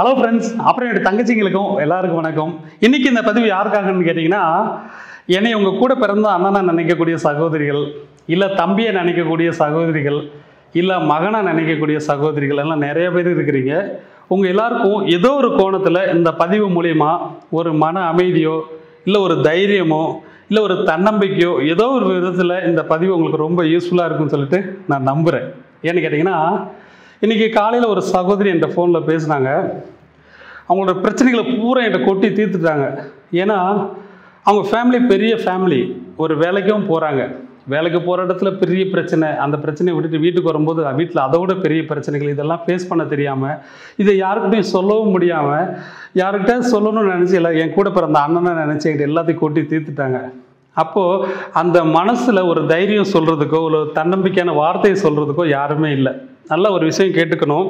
Hello friends, அப்புறம் என்னோட தங்கச்சிங்களுக்கும் எல்லாருக்கும் வணக்கம். இன்னைக்கு இந்த பதிவு யாருக்காகன்னு கேட்டிங்கன்னா, என்னை உங்கள் கூட பிறந்த அண்ணனை நினைக்கக்கூடிய சகோதரிகள், இல்லை தம்பியை நினைக்கக்கூடிய சகோதரிகள், இல்லை மகனை நினைக்கக்கூடிய சகோதரிகள் எல்லாம் நிறைய பேர் இருக்கிறீங்க. உங்கள் எல்லாருக்கும் ஏதோ ஒரு கோணத்தில் இந்த பதிவு மூலயமா ஒரு மன அமைதியோ, இல்லை ஒரு தைரியமோ, இல்லை ஒரு தன்னம்பிக்கையோ, ஏதோ ஒரு விதத்தில் இந்த பதிவு உங்களுக்கு ரொம்ப யூஸ்ஃபுல்லாக இருக்குன்னு சொல்லிட்டு நான் நம்புகிறேன். ஏன்னு கேட்டிங்கன்னா, இன்றைக்கி காலையில் ஒரு சகோதரி என்கிட்ட ஃபோனில் பேசினாங்க. அவங்களோட பிரச்சனைகளை பூரா என்கிட்ட கொட்டி தீர்த்துட்டாங்க. ஏன்னா அவங்க ஃபேமிலி பெரிய ஃபேமிலி, ஒரு வேலைக்கும் போகிறாங்க. வேலைக்கு போகிற இடத்துல பெரிய பிரச்சனை, அந்த பிரச்சனையை விட்டுட்டு வீட்டுக்கு வரும்போது வீட்டில் அதை விட பெரிய பிரச்சனைகள், இதெல்லாம் ஃபேஸ் பண்ண தெரியாமல், இதை யாருக்கிட்டையும் சொல்லவும் முடியாமல், யாருக்கிட்ட சொல்லணும்னு நினச்சி இல்லை என் கூட பிறந்த அண்ணனை நினச்சி என்கிட்ட எல்லாத்தையும் கொட்டி தீர்த்துட்டாங்க. அப்போது அந்த மனசில் ஒரு தைரியம் சொல்கிறதுக்கோ, ஒரு தன்னம்பிக்கையான வார்த்தையை சொல்கிறதுக்கோ யாருமே இல்லை. நல்ல ஒரு விஷயம் கேட்டுக்கணும்.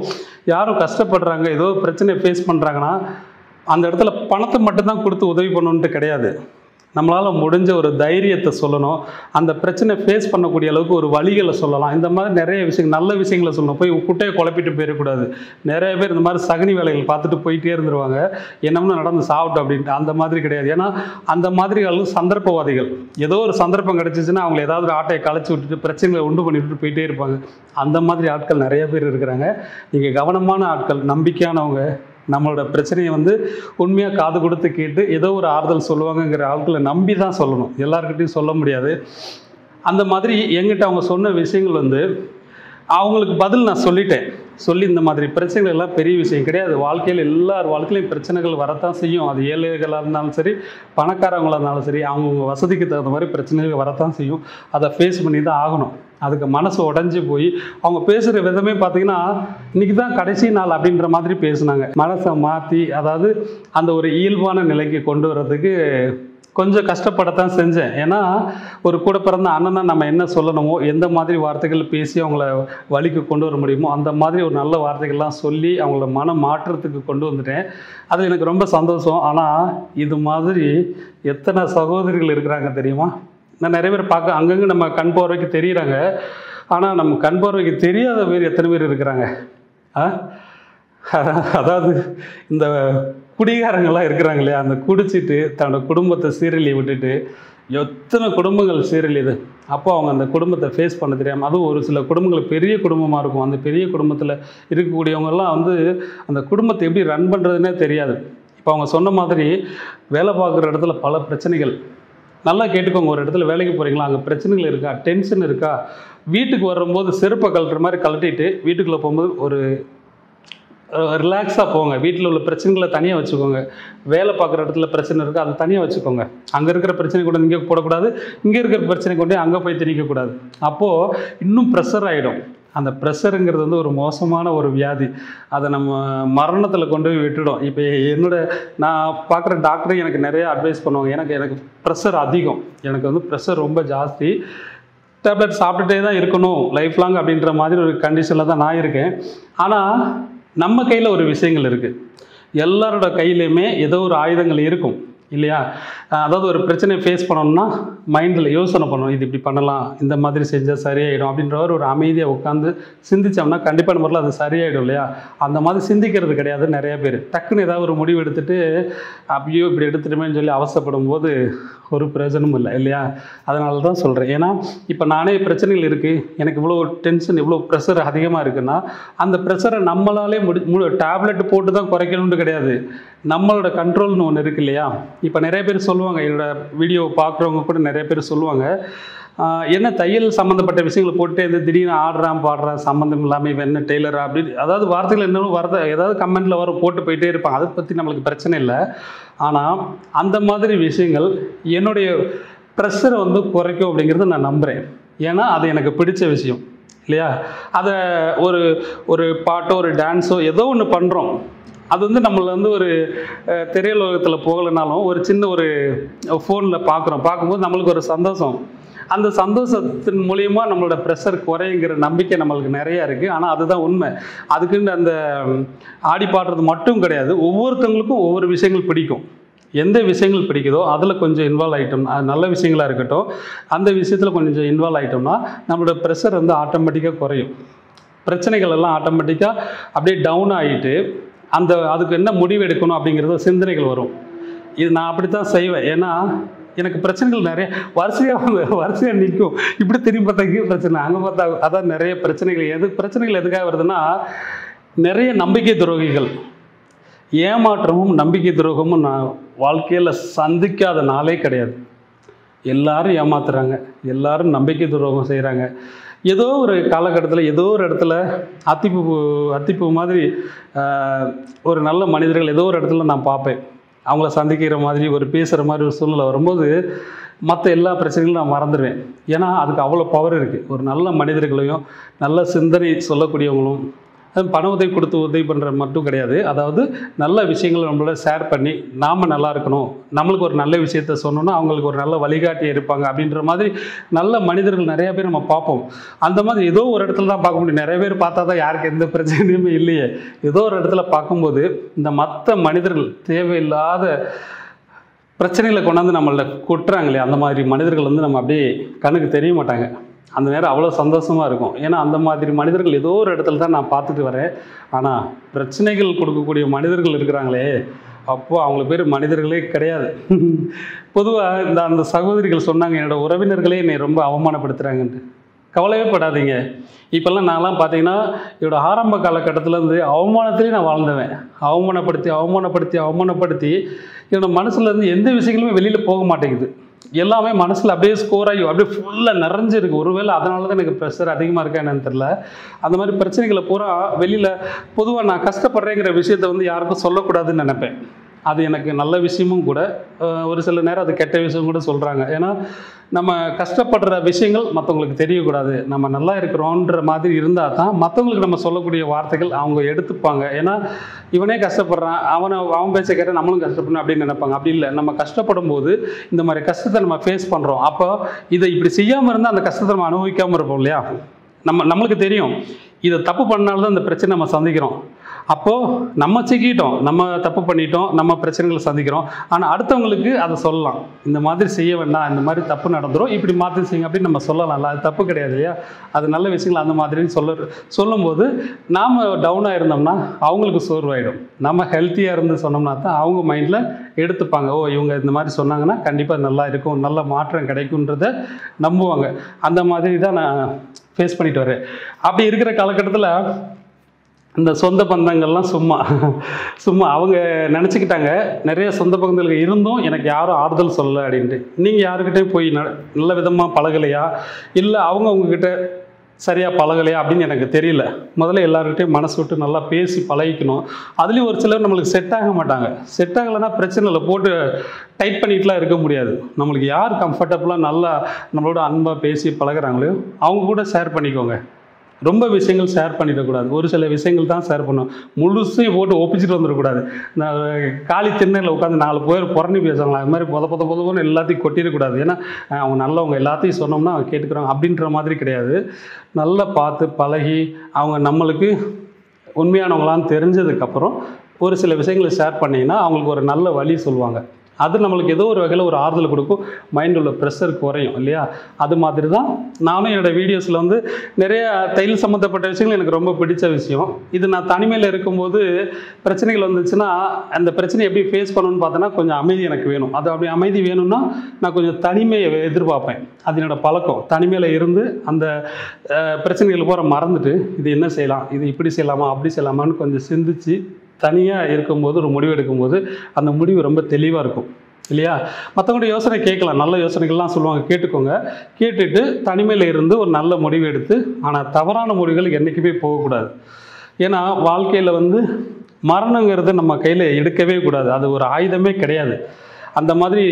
யாரும் கஷ்டப்படுறாங்க, ஏதோ பிரச்சனையை ஃபேஸ் பண்ணுறாங்கன்னா அந்த இடத்துல பணத்தை மட்டும்தான் கொடுத்து உதவி பண்ணணுன்ட்டு கிடையாது. நம்மளால் முடிஞ்ச ஒரு தைரியத்தை சொல்லணும். அந்த பிரச்சனை ஃபேஸ் பண்ணக்கூடிய அளவுக்கு ஒரு வழிகளை சொல்லலாம். இந்த மாதிரி நிறைய விஷயங்கள், நல்ல விஷயங்களை சொல்லணும். போய் குட்டையை குழப்பிட்டு போயிடக்கூடாது. நிறைய பேர் இந்த மாதிரி சகனி வேலைகள் பார்த்துட்டு போயிட்டே இருந்துருவாங்க. என்னம்னு நடந்து சாப்பிட்டு அப்படின்ட்டு. அந்த மாதிரி கிடையாது. ஏன்னா அந்த மாதிரி ஆளுங்க சந்தர்ப்பவாதிகள். ஏதோ ஒரு சந்தர்ப்பம் கிடச்சிச்சின்னா அவங்களை ஏதாவது ஒரு ஆட்டையை களைச்சி விட்டுட்டு பிரச்சனைகளை உண்டு பண்ணிவிட்டு போயிட்டே இருப்பாங்க. அந்த மாதிரி ஆட்கள் நிறைய பேர் இருக்கிறாங்க. நீங்கள் கவனமான ஆட்கள், நம்பிக்கையானவங்க, நம்மளோட பிரச்சனையை உண்மையாக காது கொடுத்து கேட்டு ஏதோ ஒரு ஆறுதல் சொல்லுவாங்கங்கிற ஆட்களை நம்பி தான் சொல்லணும். எல்லாருக்கிட்டையும் சொல்ல முடியாது. அந்த மாதிரி என்கிட்ட அவங்க சொன்ன விஷயங்கள் அவங்களுக்கு பதில் நான் சொல்லிட்டேன். சொல்லி இந்த மாதிரி பிரச்சனைகள் எல்லாம் பெரிய விஷயம் கிடையாது. வாழ்க்கையில் எல்லார் வாழ்க்கையிலையும் பிரச்சனைகள் வரத்தான் செய்யும். அது ஏழைகளாக இருந்தாலும் சரி, பணக்காரங்களாக இருந்தாலும் சரி, அவங்கவுங்க வசதிக்கு தகுந்த மாதிரி பிரச்சனைகள் வரத்தான் செய்யும். அதை ஃபேஸ் பண்ணி தான் ஆகணும். அதுக்கு மனசு உடஞ்சி போய் அவங்க பேசுகிற விதமே பார்த்திங்கன்னா, இன்றைக்கி தான் கடைசி நாள் அப்படின்ற மாதிரி பேசுனாங்க. மனசை மாற்றி, அதாவது அந்த ஒரு இயல்பான நிலைக்கு கொண்டு வர்றதுக்கு கொஞ்சம் கஷ்டப்படத்தான் செஞ்சேன். ஏன்னா ஒரு கூட பிறந்த அண்ணனை நம்ம என்ன சொல்லணுமோ, எந்த மாதிரி வார்த்தைகள் பேசி அவங்கள வழிக்கு கொண்டு வர முடியுமோ அந்த மாதிரி ஒரு நல்ல வார்த்தைகள்லாம் சொல்லி அவங்கள மன மாற்றத்துக்கு கொண்டு வந்துட்டேன். அது எனக்கு ரொம்ப சந்தோஷம். ஆனால் இது மாதிரி எத்தனை சகோதரிகள் இருக்கிறாங்க தெரியுமா? நான் நிறைய பேர் பார்க்க அங்கங்கே நம்ம கண் பார்வைக்கு தெரிகிறாங்க. ஆனால் நம்ம கண் பார்வைக்கு தெரியாத பேர் எத்தனை பேர் இருக்கிறாங்க? அதாவது இந்த குடிகாரங்கள்லாம் இருக்கிறாங்க இல்லையா, அந்த குடிச்சிட்டு தன்னோட குடும்பத்தை சீரழியை விட்டுட்டு எத்தனை குடும்பங்கள் சீரழியுது. அப்போ அவங்க அந்த குடும்பத்தை ஃபேஸ் பண்ண தெரியாமல், அதுவும் ஒரு சில குடும்பங்கள் பெரிய குடும்பமாக இருக்கும். அந்த பெரிய குடும்பத்தில் இருக்கக்கூடியவங்கெல்லாம் அந்த குடும்பத்தை எப்படி ரன் பண்ணுறதுனே தெரியாது. இப்போ அவங்க சொன்ன மாதிரி வேலை பார்க்குற இடத்துல பல பிரச்சனைகள். நல்லா கேட்டுக்கோங்க. ஒரு இடத்துல வேலைக்கு போகிறீங்களா, அங்கே பிரச்சனைகள் இருக்கா, டென்ஷன் இருக்கா, வீட்டுக்கு வரும்போது செருப்பை கழட்டுற மாதிரி கழட்டிட்டு வீட்டுக்குள்ளே போகும்போது ஒரு ரிலாக்ஸாக போங்க. வீட்டில் உள்ள பிரச்சனைகளை தனியாக வச்சுக்கோங்க. வேலை பார்க்குற இடத்துல பிரச்சனை இருக்குது, அதை தனியாக வச்சுக்கோங்க. அங்கே இருக்கிற பிரச்சனை கூட இங்கே போடக்கூடாது, இங்கே இருக்கிற பிரச்சனை கொண்டு அங்கே போய் திணிக்கக்கூடாது. அப்போது இன்னும் ப்ரெஷர் ஆகிடும். அந்த ப்ரெஷருங்கிறது ஒரு மோசமான ஒரு வியாதி. அதை நம்ம மரணத்தில் கொண்டு போய் விட்டுடும். இப்போ நான் பார்க்குற டாக்டர் எனக்கு நிறைய அட்வைஸ் பண்ணுவாங்க. எனக்கு ப்ரெஷர் அதிகம், எனக்கு ப்ரெஷர் ரொம்ப ஜாஸ்தி. டேப்லெட் சாப்பிட்டுட்டே தான் இருக்கணும் லைஃப் லாங் அப்படின்ற மாதிரி ஒரு கண்டிஷனில் தான் நான் இருக்கேன். ஆனால் நம்ம கையில் ஒரு விஷயங்கள் இருக்குது. எல்லாரோட கையிலையுமே ஏதோ ஒரு ஆயுதங்கள் இருக்கும் இல்லையா? அதாவது ஒரு பிரச்சனையை ஃபேஸ் பண்ணணும்னா மைண்டில் யோசனை பண்ணணும். இது இப்படி பண்ணலாம், இந்த மாதிரி செஞ்சால் சரியாயிடும் அப்படின்ற ஒரு அமைதியாக உட்காந்து சிந்திச்சோம்னா கண்டிப்பான முறையில் அது சரியாயிடும் இல்லையா? அந்த மாதிரி சிந்திக்கிறது கிடையாது நிறைய பேர். டக்குன்னு ஏதாவது ஒரு முடிவு எடுத்துகிட்டு அப்படியோ இப்படி எடுத்துட்டுமேன்னு சொல்லி அவசரப்படும் போது ஒரு பிரயோஜனமும் இல்லை இல்லையா? அதனால தான் சொல்கிறேன். ஏன்னா இப்போ நானே பிரச்சனைகள் இருக்குது, எனக்கு இவ்வளோ டென்ஷன், இவ்வளோ ப்ரெஷர் அதிகமாக இருக்குன்னா அந்த ப்ரெஷரை நம்மளாலே டேப்லெட் போட்டு தான் குறைக்கணும்னு கிடையாது. நம்மளோட கண்ட்ரோல்னு ஒன்று இருக்குது இல்லையா? இப்போ நிறைய பேர் சொல்லுவாங்க, என்னோடய வீடியோ பார்க்குறவங்க கூட நிறைய பேர் சொல்லுவாங்க, என்ன தையல் சம்மந்தப்பட்ட விஷயங்களை போட்டு திடீர்னு ஆடுறான் பாடுறான் சம்மந்தம் இல்லாமல் இவன் என்ன டெய்லரா அப்படின்னு, அதாவது வார்த்தைகள் என்னன்னு வரத ஏதாவது கமெண்ட்டில் வரும், போட்டு போயிட்டே இருப்பான். அதை பற்றி நம்மளுக்கு பிரச்சனை இல்லை. ஆனால் அந்த மாதிரி விஷயங்கள் என்னுடைய ப்ரெஷரை குறைக்கும் அப்படிங்கிறத நான் நம்புகிறேன். ஏன்னா அது எனக்கு பிடிச்ச விஷயம் இல்லையா? அதை ஒரு பாட்டோ ஒரு டான்ஸோ ஏதோ ஒன்று பண்ணுறோம். அது நம்மளை ஒரு திரையுலகத்தில் போகலைனாலும் ஒரு சின்ன ஒரு ஃபோனில் பார்க்கும்போது நம்மளுக்கு ஒரு சந்தோஷம். அந்த சந்தோஷத்தின் மூலியமாக நம்மளோட ப்ரெஷர் குறையுங்கிற நம்பிக்கை நம்மளுக்கு நிறையா இருக்குது. ஆனால் அதுதான் உண்மை. அதுக்குன்னு அந்த ஆடி பாடுறது மட்டும் கிடையாது. ஒவ்வொருத்தவங்களுக்கும் ஒவ்வொரு விஷயங்கள் பிடிக்கும். எந்த விஷயங்கள் பிடிக்குதோ அதில் கொஞ்சம் இன்வால்வ் ஆகிட்டோம்னா, அது நல்ல விஷயங்களாக இருக்கட்டும், அந்த விஷயத்தில் கொஞ்சம் இன்வால்வ் ஆகிட்டோம்னா நம்மளோட ப்ரெஷர் ஆட்டோமேட்டிக்காக குறையும். பிரச்சனைகள் எல்லாம் ஆட்டோமேட்டிக்காக அப்படியே டவுன் ஆகிட்டு அதுக்கு என்ன முடிவு எடுக்கணும் அப்படிங்கிறது சிந்தனைகள் வரும். இது நான் அப்படி தான் செய்வேன். ஏன்னா எனக்கு பிரச்சனைகள் நிறைய வரிசையாக நிற்கும். இப்படி திரும்பி பார்த்தா இங்கே பிரச்சனை, அங்கே பார்த்தா அதான் நிறைய பிரச்சனைகள். பிரச்சனைகள் எதுக்காக வருதுன்னா, நிறைய நம்பிக்கை துரோகிகள், ஏமாற்றமும் நம்பிக்கை துரோகமும் நான் வாழ்க்கையில் சந்திக்காத நாளே கிடையாது. எல்லாரும் ஏமாத்துறாங்க, எல்லாரும் நம்பிக்கை துரோகம் செய்கிறாங்க. ஏதோ ஒரு காலகட்டத்தில் ஏதோ ஒரு இடத்துல அத்திப்பூ மாதிரி ஒரு நல்ல மனிதர்கள் ஏதோ ஒரு இடத்துல நான் பார்ப்பேன். அவங்கள சந்திக்கிற மாதிரி ஒரு பேசுகிற மாதிரி ஒரு சூழ்நிலை வரும்போது மற்ற எல்லா பிரச்சனைகளும் நான் மறந்துடுவேன். ஏன்னா அதுக்கு அவ்வளோ பவர் இருக்குது. ஒரு நல்ல மனிதர்களையும் நல்ல சிந்தனை சொல்லக்கூடியவங்களும், அது பண உதவி கொடுத்து உதவி பண்ணுற மட்டும் கிடையாது. அதாவது நல்ல விஷயங்களை நம்மளோட ஷேர் பண்ணி நாம் நல்லா இருக்கணும், நம்மளுக்கு ஒரு நல்ல விஷயத்த சொன்னோன்னா அவங்களுக்கு ஒரு நல்ல வழிகாட்டி இருப்பாங்க அப்படின்ற மாதிரி நல்ல மனிதர்கள் நிறைய பேர் நம்ம பார்ப்போம். அந்த மாதிரி ஏதோ ஒரு இடத்துல தான் பார்க்க முடியும். நிறைய பேர் பார்த்தா தான் யாருக்கு எந்த பிரச்சனையுமே இல்லையே. ஏதோ ஒரு இடத்துல பார்க்கும்போது இந்த மற்ற மனிதர்கள் தேவையில்லாத பிரச்சனைகளை கொண்டாந்து நம்மள கொட்டுறாங்களே, அந்த மாதிரி மனிதர்கள் வந்து நம்ம அப்படியே கண்ணுக்கு தெரிய மாட்டாங்க. அந்த நேரம் அவ்வளோ சந்தோஷமாக இருக்கும். ஏன்னா அந்த மாதிரி மனிதர்கள் ஏதோ ஒரு இடத்துல தான் நான் பார்த்துட்டு வரேன். ஆனால் பிரச்சனைகள் கொடுக்கக்கூடிய மனிதர்கள் இருக்கிறாங்களே, அப்போது அவங்களுக்கு பேர் மனிதர்களே கிடையாது. பொதுவாக அந்த சகோதரிகள் சொன்னாங்க, என்னோடய உறவினர்களே என்னை ரொம்ப அவமானப்படுத்துகிறாங்கன்ட்டு. கவலையே படாதீங்க. இப்போல்லாம் நான்லாம் பார்த்தீங்கன்னா என்னோடய ஆரம்ப காலகட்டத்திலேருந்து அவமானத்திலே நான் வாழ்ந்தவன். அவமானப்படுத்தி என்னோடய மனசுலேருந்து எந்த விஷயங்களுமே வெளியில் போக மாட்டேங்குது. எல்லாமே மனசில் அப்படியே ஸ்கோர் ஆகி அப்படியே ஃபுல்லாக நிறைஞ்சிருக்கு. ஒருவேளை அதனால தான் எனக்கு ப்ரெஷர் அதிகமாக இருக்கா என்னன்னு தெரில. அந்த மாதிரி பிரச்சனைகளை பூரா வெளியில் பொதுவாக நான் கஷ்டப்படுறேங்கிற விஷயத்த வந்து யாருக்கும் சொல்லக்கூடாதுன்னு நினைப்பேன். அது எனக்கு நல்ல விஷயமும் கூட. ஒரு சில நேரம் அது கெட்ட விஷயம் கூட சொல்கிறாங்க. ஏன்னா நம்ம கஷ்டப்படுற விஷயங்கள் மற்றவங்களுக்கு தெரியக்கூடாது. நம்ம நல்லா இருக்கிறோன்ற மாதிரி இருந்தால் தான் மற்றவங்களுக்கு நம்ம சொல்லக்கூடிய வார்த்தைகள் அவங்க எடுத்துப்பாங்க. ஏன்னா இவனே கஷ்டப்படுறான், அவன் பேச்ச கேட்டால் நம்மளும் கஷ்டப்படணும் அப்படின்னு நினைப்பாங்க. அப்படி இல்லை, நம்ம கஷ்டப்படும் போது இந்த மாதிரி கஷ்டத்தை நம்ம ஃபேஸ் பண்ணுறோம். அப்போ இதை இப்படி செய்யாமல் இருந்தால் அந்த கஷ்டத்தை நம்ம அனுபவிக்காமல் இருப்போம் இல்லையா? நம்மளுக்கு தெரியும் இதை தப்பு பண்ணால்தான் இந்த பிரச்சனை நம்ம சந்திக்கிறோம். அப்போது நம்ம சிக்கிட்டோம், நம்ம தப்பு பண்ணிட்டோம், நம்ம பிரச்சனைகளை சந்திக்கிறோம். ஆனால் அடுத்தவங்களுக்கு அதை சொல்லலாம், இந்த மாதிரி செய்ய வேண்டாம், இந்த மாதிரி தப்பு நடந்துடும், இப்படி மாற்றி செய்யுங்க அப்படின்னு நம்ம சொல்லலாம்ல. அது தப்பு கிடையாது இல்லையா? அது நல்ல விஷயங்கள் அந்த மாதிரின்னு சொல்லும்போது நாம் டவுனாக இருந்தோம்னா அவங்களுக்கு சோர்வாயிடும். நம்ம ஹெல்த்தியாக இருந்து சொன்னோம்னா தான் அவங்க மைண்டில் எடுத்துப்பாங்க. ஓ, இவங்க இந்த மாதிரி சொன்னாங்கன்னா கண்டிப்பாக நல்லா இருக்கும், நல்ல மாற்றம் கிடைக்குன்றத நம்புவாங்க. அந்த மாதிரி தான் நான் ஃபேஸ் பண்ணிட்டு வரேன். அப்படி இருக்கிற காலகட்டத்தில் இந்த சொந்த பந்தங்கள்லாம் சும்மா அவங்க நினச்சிக்கிட்டாங்க நிறைய சொந்த பந்தங்கள் இருந்தும் எனக்கு யாரும் ஆறுதல் சொல்லலை அப்படின்ட்டு. நீங்கள் யாருக்கிட்டையும் போய் நல்ல விதமாக பழகலையா, இல்லை அவங்கக்கிட்ட சரியாக பழகலையா அப்படின்னு எனக்கு தெரியல. முதல்ல எல்லாருக்கிட்டையும் மனசு விட்டு நல்லா பேசி பழகிக்கணும். அதுலேயும் ஒரு சிலர் நம்மளுக்கு செட் ஆக மாட்டாங்க. செட் ஆகலைன்னா பிரச்சனை இல்லை, போட்டு டைட் பண்ணிட்டுலாம் இருக்க முடியாது. நம்மளுக்கு யார் கம்ஃபர்டபுளாக நல்லா நம்மளோட அன்பாக பேசி பழகிறாங்களோ அவங்க கூட ஷேர் பண்ணிக்கோங்க. ரொம்ப விஷயங்கள் ஷேர் பண்ணிடக்கூடாது. ஒரு சில விஷயங்கள் தான் ஷேர் பண்ணும். முழுசையும் போட்டு ஒப்பிச்சுட்டு வந்துடக்கூடாது. நான் காலி திண்ணையில் உட்காந்து 4 பேர் புறணி பேசுவாங்களா, அது மாதிரி பொதன்னு எல்லாத்தையும் கொட்டிடக்கூடாது. ஏன்னா அவங்க நல்லவங்க, எல்லாத்தையும் சொன்னோம்னா அவங்க கேட்டுக்கிறாங்க அப்படின்ற மாதிரி கிடையாது. நல்லா பார்த்து பழகி அவங்க நம்மளுக்கு உண்மையானவங்களான்னு தெரிஞ்சதுக்கப்புறம் ஒரு சில விஷயங்களை ஷேர் பண்ணிங்கன்னா அவங்களுக்கு ஒரு நல்ல வழி சொல்லுவாங்க. அது நம்மளுக்கு ஏதோ ஒரு வகையில் ஒரு ஆறுதல் கொடுக்கும், மைண்டில் உள்ள ப்ரெஷர் குறையும் இல்லையா? அது மாதிரி தான் நானும் என்னோடய வீடியோஸில் வந்து நிறைய தையல் சம்மந்தப்பட்ட விஷயங்கள் எனக்கு ரொம்ப பிடிச்ச விஷயம். இது நான் தனிமையில் இருக்கும்போது பிரச்சனைகள் வந்துச்சுன்னா அந்த பிரச்சனையை எப்படி ஃபேஸ் பண்ணணும்னு பார்த்தோன்னா கொஞ்சம் அமைதி எனக்கு வேணும். அது அப்படி அமைதி வேணும்னா நான் கொஞ்சம் தனிமையை எதிர்பார்ப்பேன். அது என்னோடய பழக்கம். தனிமையில் இருந்து அந்த பிரச்சனைகள் போகிற மறந்துட்டு இது என்ன செய்யலாம், இது இப்படி செய்யலாமா அப்படி செய்யலாமான்னு கொஞ்சம் சிந்திச்சு தனியாக இருக்கும்போது ஒரு முடிவு எடுக்கும்போது அந்த முடிவு ரொம்ப தெளிவாக இருக்கும் இல்லையா? மற்றவங்களுடைய யோசனை கேட்கலாம், நல்ல யோசனைகள்லாம் சொல்லுவாங்க, கேட்டுக்கோங்க. கேட்டுட்டு தனிமையில் இருந்து ஒரு நல்ல முடிவு எடுத்து, ஆனால் தவறான முடிவுகள் என்றைக்குமே போகக்கூடாது. ஏன்னா வாழ்க்கையில் வந்து மரணங்கிறது நம்ம கையில் எடுக்கவே கூடாது. அது ஒரு ஆயுதமே கிடையாது. அந்த மாதிரி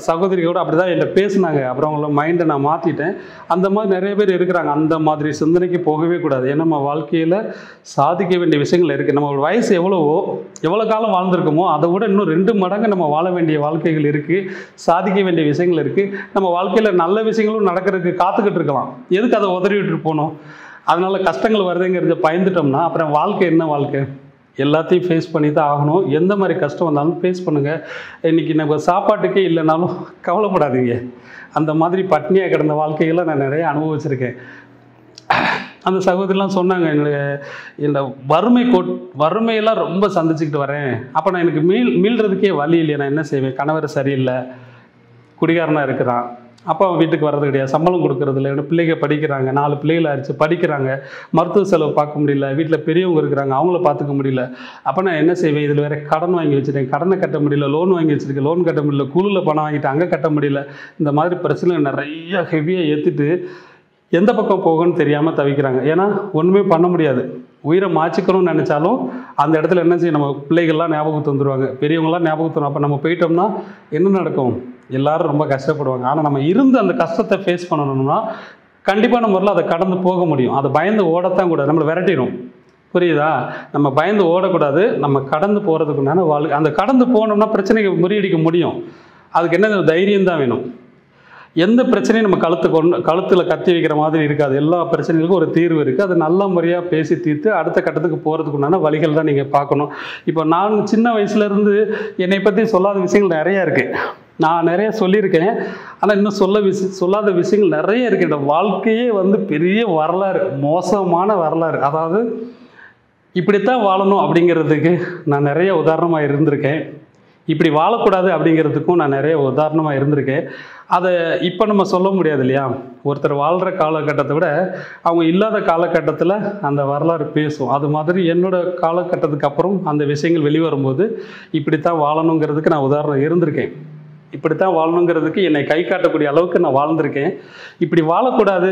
சகோதரிகளோடு அப்படி தான் என்கிட்ட பேசினாங்க. அப்புறம் அவங்கள மைண்டை நான் மாற்றிட்டேன். அந்த மாதிரி நிறைய பேர் இருக்கிறாங்க. அந்த மாதிரி சிந்தனைக்கு போகவே கூடாது. ஏன்னா நம்ம வாழ்க்கையில் சாதிக்க வேண்டிய விஷயங்கள் இருக்குது. நம்ம வயசு எவ்வளோ காலம் வாழ்ந்திருக்கோமோ அதை விட இன்னும் 2 மடங்கு நம்ம வாழ வேண்டிய வாழ்க்கைகள் இருக்குது, சாதிக்க வேண்டிய விஷயங்கள் இருக்குது. நம்ம வாழ்க்கையில் நல்ல விஷயங்களும் நடக்கிறதுக்கு காத்துக்கிட்டு இருக்கலாம். எதுக்கு அதை உதறி விட்டு போகணும்? அதனால் கஷ்டங்கள் வருதுங்கிறத பயந்துட்டோம்னா அப்புறம் வாழ்க்கை என்ன வாழ்க்கை? எல்லாத்தையும் ஃபேஸ் பண்ணி தான் ஆகணும். எந்த மாதிரி கஷ்டம் வந்தாலும் ஃபேஸ் பண்ணுங்கள். இன்றைக்கி நம்ம சாப்பாட்டுக்கே இல்லைனாலும் கவலைப்படாதீங்க. அந்த மாதிரி பட்னியாக கிடந்த வாழ்க்கைகளை நான் நிறைய அனுபவிச்சிருக்கேன். அந்த சகோதரிலாம் சொன்னாங்க, எங்களுக்கு இந்த வறுமையெல்லாம் ரொம்ப சந்திச்சுக்கிட்டு வரேன். அப்போ நான் எனக்கு மீள்றதுக்கே வழி இல்லையா, நான் என்ன செய்வேன்? கணவர் சரியில்லை, குடிகாரனாக இருக்கிறான், அப்பா அவன் வீட்டுக்கு வர்றது கிடையாது, சம்பளம் கொடுக்கறது இல்லை, என்னோட பிள்ளைங்க படிக்கிறாங்க, 4 பிள்ளைகள் ஆயிடுச்சு, படிக்கிறாங்க, மருத்துவ செலவு பார்க்க முடியல, வீட்டில் பெரியவங்க இருக்கிறாங்க, அவங்கள பார்த்துக்க முடியல. அப்போ நான் என்ன செய்வேன்? இதில் வேறு கடன் வாங்கி வச்சுட்டேன், கடனை கட்ட முடியல, லோன் வாங்கி வச்சுருக்கேன், லோன் கட்ட முடியல, குழுவில் பணம் வாங்கிட்டு அங்கே கட்ட முடியல. இந்த மாதிரி பிரச்சனை நிறைய ஹெவியாக ஏற்றிட்டு எந்த பக்கம் போகணும்னு தெரியாமல் தவிக்கிறாங்க. ஏன்னா ஒன்றுமே பண்ண முடியாது. உயிரை மாச்சிக்கணும்னு நினச்சாலும் அந்த இடத்துல என்ன செய்யும்? நம்ம பிள்ளைகள்லாம் ஞாபகத்து வந்துடுவாங்க, பெரியவங்களாம் ஞாபகத்து வரும். அப்போ நம்ம போயிட்டோம்னா என்ன நடக்கும்? எல்லாரும் ரொம்ப கஷ்டப்படுவாங்க. ஆனால் நம்ம இருந்து அந்த கஷ்டத்தை ஃபேஸ் பண்ணணும்னா கண்டிப்பான முறையில் அதை கடந்து போக முடியும். அதை பயந்து ஓடத்தான் கூடாது, நம்மளை விரட்டிடும். புரியுதா? நம்ம பயந்து ஓடக்கூடாது, நம்ம கடந்து போகிறதுக்குண்டான அந்த கடந்து போனோம்னா பிரச்சனையை முறியடிக்க முடியும். அதுக்கு என்ன தைரியம் தான் வேணும். எந்த பிரச்சனையும் நம்ம கழுத்தில் கத்தி வைக்கிற மாதிரி இருக்காது. எல்லா பிரச்சனைகளுக்கும் ஒரு தீர்வு இருக்குது. அது நல்ல முறையாக பேசி தீர்த்து அடுத்த கட்டத்துக்கு போகிறதுக்கு உண்டான வழிகள் தான் நீங்கள் பார்க்கணும். இப்போ நான் சின்ன வயசுலேருந்து என்னை பற்றி சொல்லாத விஷயங்கள் நிறையா இருக்குது. நான் நிறைய சொல்லியிருக்கேன், ஆனால் இன்னும் சொல்லாத விஷயங்கள் நிறைய இருக்குது. இந்த வாழ்க்கையே பெரிய வரலாறு, மோசமான வரலாறு. அதாவது இப்படித்தான் வாழணும் அப்படிங்கிறதுக்கு நான் நிறைய உதாரணமாக இருந்திருக்கேன். இப்படி வாழக்கூடாது அப்படிங்கிறதுக்கும் நான் நிறைய உதாரணமாக இருந்திருக்கேன். அதை இப்போ நம்ம சொல்ல முடியாது இல்லையா? ஒருத்தர் வாழ்கிற காலகட்டத்தை விட அவங்க இல்லாத காலகட்டத்தில் அந்த வரலாறு பேசும். அது மாதிரி என்னோடய காலகட்டத்துக்கு அப்புறம் அந்த விஷயங்கள் வெளிவரும்போது இப்படித்தான் வாழணுங்கிறதுக்கு நான் உதாரணம் இருந்திருக்கேன். இப்படித்தான் வாழணுங்கிறதுக்கு என்னை கை காட்டக்கூடிய அளவுக்கு நான் வாழ்ந்திருக்கேன். இப்படி வாழக்கூடாது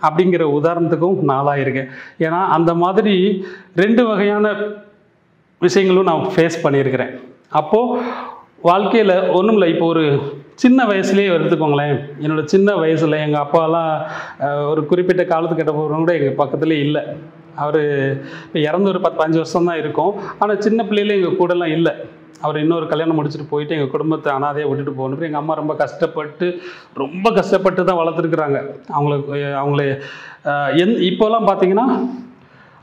அப்படிங்கிற உதாரணத்துக்கும் நான் ஆளாயிருக்கேன். ஏன்னா அந்த மாதிரி 2 வகையான விஷயங்களும் நான் ஃபேஸ் பண்ணியிருக்கிறேன். அப்போது வாழ்க்கையில் ஒன்றும் இல்லை. இப்போ ஒரு சின்ன வயசுலேயே எடுத்துக்கோங்களேன். என்னோடய சின்ன வயசில் எங்கள் அப்பாலாம் ஒரு குறிப்பிட்ட காலத்துக்கு கிட்ட போகிறவங்க கூட எங்கள் பக்கத்துலேயே இல்லை. அவர் இப்போ இறந்து ஒரு 10-15 வருஷம் தான் இருக்கும். ஆனால் சின்ன பிள்ளையில எங்கள் கூடலாம் இல்லை. அவர் இன்னொரு கல்யாணம் முடிச்சுட்டு போயிட்டு எங்கள் குடும்பத்தை அனாதையாக விட்டுட்டு போகணும். எங்கள் அம்மா ரொம்ப கஷ்டப்பட்டு தான் வளர்த்துருக்குறாங்க. அவங்கள இப்போலாம் பார்த்தீங்கன்னா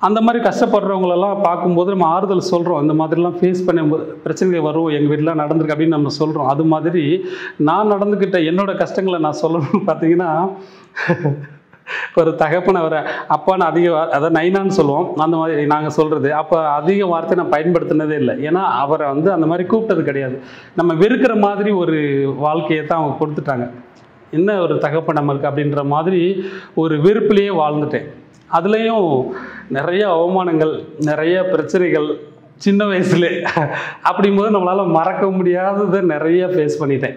அந்த மாதிரி கஷ்டப்படுறவங்களெல்லாம் பார்க்கும்போது நம்ம ஆறுதல் சொல்கிறோம். இந்த மாதிரிலாம் ஃபேஸ் பண்ணும்போது பிரச்சனைகள் வரும், எங்கள் வீட்டில் நடந்திருக்கு அப்படின்னு நம்ம சொல்கிறோம். அது மாதிரி நான் நடந்துக்கிட்ட என்னோடய கஷ்டங்களை நான் சொல்லணும்னு பார்த்தீங்கன்னா, ஒரு தகப்பனை வர அப்பான்னு அதாவது நைனான்னு சொல்லுவோம். அந்த மாதிரி நாங்கள் சொல்கிறது. அப்போ அதிக வார்த்தை நான் பயன்படுத்தினதே இல்லை. ஏன்னா அவரை அந்த மாதிரி கூப்பிட்டது கிடையாது. நம்ம வெறுக்கிற மாதிரி ஒரு வாழ்க்கையை தான் அவங்க கொடுத்துட்டாங்க. என்ன ஒரு தகப்பன் நம்மளுக்கு அப்படின்ற மாதிரி ஒரு வெறுப்பிலேயே வாழ்ந்துட்டேன். அதுலேயும் நிறைய அவமானங்கள், நிறைய பிரச்சனைகள் சின்ன வயசுலே. அப்படிங்கும்போது நம்மளால் மறக்க முடியாததை நிறைய ஃபேஸ் பண்ணிட்டேன்.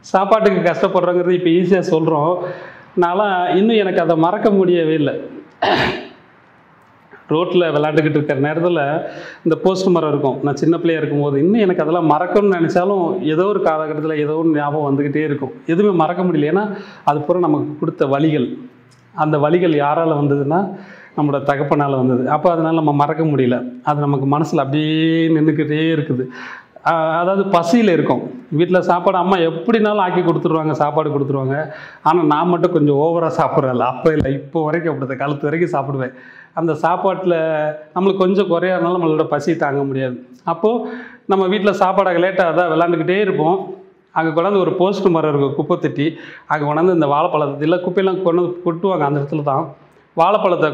சாப்பாட்டுக்கு கஷ்டப்படுறோங்கிறது இப்போ ஈஸியாக சொல்கிறோம். நான்லாம் இன்னும் எனக்கு அதை மறக்க முடியவே இல்லை. ரோட்டில் விளையாண்டுக்கிட்டு இருக்கிற நேரத்தில் இந்த போஸ்ட் மரம் இருக்கும். நான் சின்ன பிள்ளையாக இருக்கும்போது இன்னும் எனக்கு அதெல்லாம் மறக்கணும்னு நினச்சாலும் ஏதோ ஒரு காலகட்டத்தில் ஏதோ ஒரு ஞாபகம் வந்துக்கிட்டே இருக்கும். எதுவுமே மறக்க முடியல. ஏன்னா அது பூரா நமக்கு கொடுத்த வலிகள். அந்த வலிகள் யாரால் வந்ததுன்னா நம்மளோட தகப்பனால் வந்தது. அப்போ அதனால் நம்ம மறக்க முடியல. அது நமக்கு மனசில் அப்படியே நின்றுக்கிட்டே இருக்குது. அதாவது பசியில் இருக்கும். வீட்டில் சாப்பாடு அம்மா எப்படினாலும் ஆக்கி கொடுத்துருவாங்க, சாப்பாடு கொடுத்துருவாங்க. ஆனால் நான் மட்டும் கொஞ்சம் ஓவராக சாப்பிட்றதில்ல. அப்போ இல்லை, இப்போ வரைக்கும் அப்படி தான், காலத்து வரைக்கும் சாப்பிடுவேன். அந்த சாப்பாட்டில் நம்மளுக்கு கொஞ்சம் குறையாதனால நம்மளோட பசி தாங்க முடியாது. அப்போது நம்ம வீட்டில் சாப்பாடாக லேட்டாக தான் விளாண்டுக்கிட்டே இருப்போம். அங்கே கொண்டாந்து ஒரு போஸ்ட் மரம் இருக்கும், குப்பை தட்டி. அங்கே கொண்டாந்து இந்த வாழைப்பழத்தை இல்லை குப்பையெல்லாம் கொண்டு வந்து கொட்டுவாங்க. அந்த இடத்துல தான் வாழைப்பழத்தை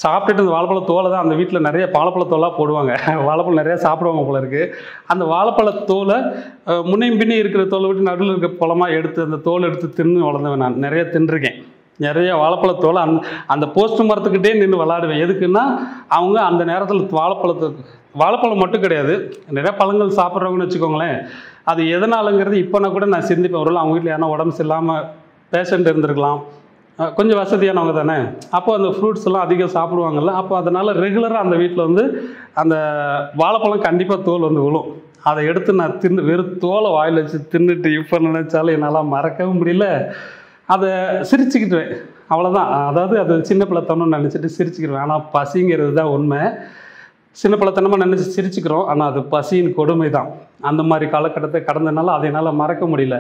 சாப்பிட்டுட்டு இந்த வாழைப்பழத்தோலை தான் அந்த வீட்டில் நிறைய வாழைப்பழத்தோலாக போடுவாங்க. வாழைப்பழம் நிறையா சாப்பிடுவாங்க போல இருக்குது. அந்த வாழைப்பழத்தோலை முன்னையும் பின்னே இருக்கிற தோலை விட்டு நடுவில் இருக்கிற பழமாக எடுத்து அந்த தோலை எடுத்து தின்னு வளர்ந்தவன். நான் நிறைய தின்றுருக்கேன். நிறைய வாழைப்பழத்தோலை அந்த போஸ்ட் மரத்துக்கிட்டே நின்று விளாடுவேன். எதுக்குன்னா அவங்க அந்த நேரத்தில் வாழைப்பழம் மட்டும் கிடையாது, நிறைய பழங்கள் சாப்பிட்றவங்கன்னு வச்சுக்கோங்களேன். அது எதனாலங்கிறது இப்போனா கூட நான் சிந்திப்பேன். ஒரு அவங்க வீட்டில் யாரா உடம்பு சரியில்லாமல் பேஷண்ட் இருந்திருக்கலாம், கொஞ்சம் வசதியானவங்க தானே. அப்போ அந்த ஃப்ரூட்ஸ் எல்லாம் அதிகம் சாப்பிடுவாங்கல்ல. அப்போ அதனால் ரெகுலராக அந்த வீட்டில் அந்த வாழைப்பழம் கண்டிப்பாக தோல் விழும். அதை எடுத்து நான் வெறும் தோலை வாயில் வச்சு தின்னுட்டு இப்போ நினச்சாலும் என்னால் மறக்கவும் முடியல. அதை சிரிச்சுக்கிட்டுவேன், அவ்வளோதான். அதாவது அது சின்ன பிள்ளைத்தனம்னு நினச்சிட்டு சிரிச்சுக்கிடுவேன். ஆனால் பசிங்கிறது தான் உண்மை. சின்ன பிள்ளைத்தனமாக நினச்சி சிரிச்சுக்கிறோம், ஆனால் அது பசியின் கொடுமை தான். அந்த மாதிரி காலகட்டத்தை கடந்தனால அதை என்னால் மறக்க முடியல.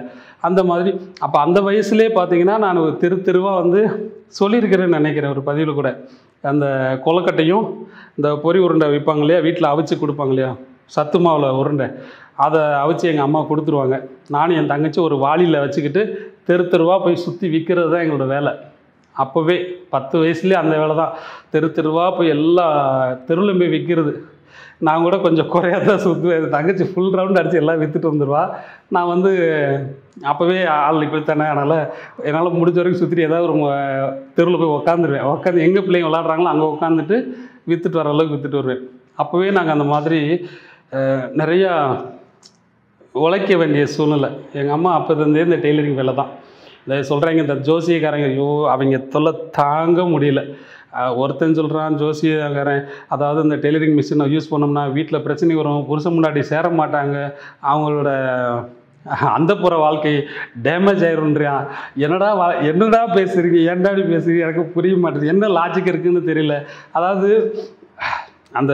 அந்த மாதிரி அப்போ அந்த வயசுலேயே பார்த்தீங்கன்னா நான் தெருவாக சொல்லியிருக்கிறேன்னு நினைக்கிறேன் ஒரு பதிவில் கூட. அந்த கொலக்கட்டையும் இந்த பொரி உருண்டை விற்பாங்க இல்லையா, வீட்டில் அவிச்சு கொடுப்பாங்க இல்லையா, சத்து மாவில் உருண்டை, அதை அவிச்சு எங்கள் அம்மா கொடுத்துருவாங்க. நானும் என் தங்கச்சி ஒரு வாளியில் வச்சுக்கிட்டு தெருவாக போய் சுற்றி விற்கிறது தான் எங்களோட வேலை. அப்போவே 10 வயசுலேயே அந்த வேலை தான். தெருவா போய் எல்லா தெருவிலும் போய் விற்கிறது. நான் கூட கொஞ்சம் குறையாக தான் சுற்றுவேன். தங்கச்சி ஃபுல் ரவுண்ட் அடித்து எல்லாம் விற்றுட்டு வந்துடுவா. நான் வந்து அப்போவே ஆள் இப்படித்தானே, என்னால் முடிஞ்ச வரைக்கும் சுற்றிட்டு ஏதாவது ஒரு தெருவில் போய் உட்காந்துருவேன். உட்காந்து எங்கே பிள்ளைங்க விளாட்றாங்களோ அங்கே உட்காந்துட்டு விற்றுட்டு வர அளவுக்கு விற்றுட்டு வருவேன். அப்போவே நாங்கள் அந்த மாதிரி நிறையா உழைக்க வேண்டிய சூழ்நிலை. எங்கள் அம்மா அப்போதுலேருந்தே இந்த டெய்லரிங் வேலை தான். இந்த சொல்கிறாங்க இந்த ஜோசியக்காரங்க, ஐயோ அவங்க தொல்லை தாங்க முடியல. ஒருத்தன் சொல்கிறான் ஜோசியக்காரன், அதாவது இந்த டெய்லரிங் மிஷினை யூஸ் பண்ணோம்னா வீட்டில் பிரச்சனை வரும், புருஷன் முன்னாடி சேர மாட்டாங்க, அவங்களோட அந்தப்புற வாழ்க்கை டேமேஜ் ஆயிருன்றான். என்னடா பேசுகிறீங்க, ஏன்டாடி பேசுகிறீங்க, எனக்கு புரிய மாட்டேங்குது, என்ன லாஜிக் இருக்குதுன்னு தெரியல. அதாவது அந்த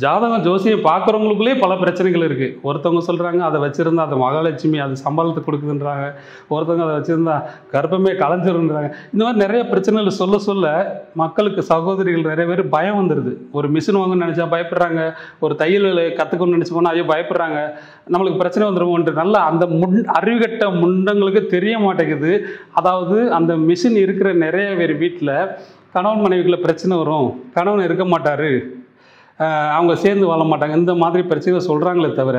ஜாதகம் ஜோசியம் பார்க்குறவங்களுக்குள்ளே பல பிரச்சனைகள் இருக்குது. ஒருத்தவங்க சொல்கிறாங்க அதை வச்சுருந்தா அது மகாலட்சுமி அது சம்பளத்தை கொடுக்குதுன்றாங்க, ஒருத்தவங்க அதை வச்சுருந்தா கர்ப்பமே கலைஞ்சிருன்றாங்க. இந்த மாதிரி நிறைய பிரச்சனைகள் சொல்ல மக்களுக்கு சகோதரிகள் நிறைய பேர் பயம் வந்துடுது. ஒரு மிஷின் வாங்கணும்னு நினச்சா பயப்படுறாங்க, ஒரு தையல் கற்றுக்கணும்னு நினச்சி போனால் ஐயோ பயப்படுறாங்க, நம்மளுக்கு பிரச்சனை வந்துடுமோன்ட்டு. நல்லா அந்த அறிவுகட்ட முண்டங்களுக்கு தெரிய மாட்டேங்குது. அதாவது அந்த மிஷின் இருக்கிற நிறைய பேர் வீட்டில் கணவன் மனைவிக்குள்ள பிரச்சனை வரும், கணவன் இருக்க மாட்டார், அவங்க சேர்ந்து வாழ மாட்டாங்க, இந்த மாதிரி பிரச்சனை சொல்கிறாங்களே தவிர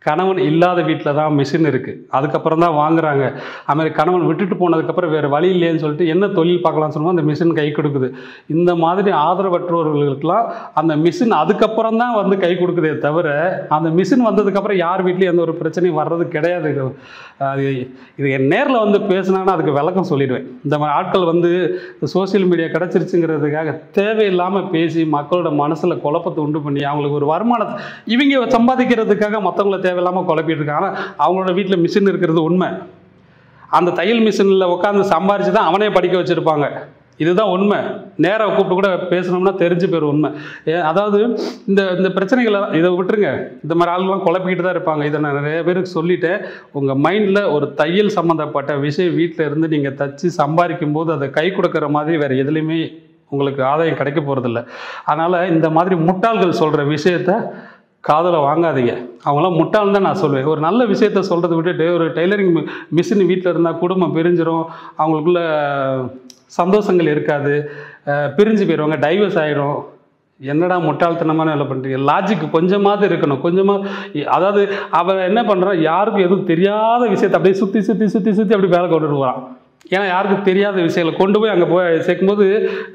கணவன் இல்லாத வீட்டில் தான் மிஷின் இருக்குது, அதுக்கப்புறம் தான் வாங்குறாங்க. அதுமாதிரி கணவன் விட்டுட்டு போனதுக்கப்புறம் வேறு வழி இல்லைன்னு சொல்லிட்டு என்ன தொழில் பார்க்கலாம்னு சொல்லுவோம், அந்த மிஷின் கை கொடுக்குது. இந்த மாதிரி ஆதரவற்றவர்களுக்கெல்லாம் அந்த மிஷின் அதுக்கப்புறம் தான் வந்து கை கொடுக்குதே தவிர அந்த மிஷின் வந்ததுக்கப்புறம் யார் வீட்லேயும் எந்த ஒரு பிரச்சனையும் வர்றது கிடையாது. இது என் நேரில் வந்து பேசினாங்கன்னா அதுக்கு விளக்கம் சொல்லிடுவேன். இந்த மாதிரி ஆட்கள் வந்து சோசியல் மீடியா கிடச்சிருச்சுங்கிறதுக்காக தேவையில்லாமல் பேசி மக்களோட மனசில் குழப்பத்தை உண்டு பண்ணி அவங்களுக்கு ஒரு வருமானத்தை இவங்க சம்பாதிக்கிறதுக்காக மற்றவங்கள தேவையில்லாமல் குழப்பிட்டு இருக்காங்க. ஆனால் அவங்களோட வீட்டில் மிஷின் இருக்கிறது உண்மை. அந்த தையல் மிஷினில் உட்காந்து சம்பாரித்து தான் அவனே படிக்க வச்சுருப்பாங்க. இதுதான் உண்மை. நேராக கூப்பிட்டு கூட பேசணும்னா தெரிஞ்சு போயிடும் உண்மை. அதாவது இந்த பிரச்சனைகளை இதை விட்டுருங்க, இந்த மாதிரி ஆளுங்களாம் குழப்பிக்கிட்டு தான் இருப்பாங்க. இதை நான் நிறைய பேருக்கு சொல்லிட்டேன். உங்கள் மைண்டில் ஒரு தையல் சம்மந்தப்பட்ட விஷயம் வீட்டில் இருந்து நீங்கள் தச்சு சம்பாதிக்கும் போது அதை கை கொடுக்குற மாதிரி வேறு எதுலேயுமே உங்களுக்கு ஆதாயம் கிடைக்க போகிறதில்ல. அதனால் இந்த மாதிரி முட்டாள்கள் சொல்கிற விஷயத்த காதலை வாங்காதீங்க. அவங்களாம் முட்டாள்னு தான் நான் சொல்லுவேன். ஒரு நல்ல விஷயத்த சொல்கிறத விட்டுட்டு ஒரு டெய்லரிங் மிஷின் வீட்டில் இருந்தால் குடும்பம் பிரிஞ்சிடும், அவங்களுக்குள்ள சந்தோஷங்கள் இருக்காது, பிரிஞ்சு போயிடுவாங்க, டைவர்ஸ் ஆகிடும். என்னடா முட்டாள்தனமான வேலை பண்ணுறீங்க, லாஜிக் கொஞ்சமாவது இருக்கணும். கொஞ்சமாக அதாவது அவன் என்ன பண்ணுறான், யாருக்கும் எதுவும் தெரியாத விஷயத்தை அப்படியே சுற்றி அப்படி வேலை கொண்டுட்டு போகிறான். ஏன்னா யாருக்கும் தெரியாத விஷயங்களை கொண்டு போய் அங்கே போய் சேர்க்கும்போது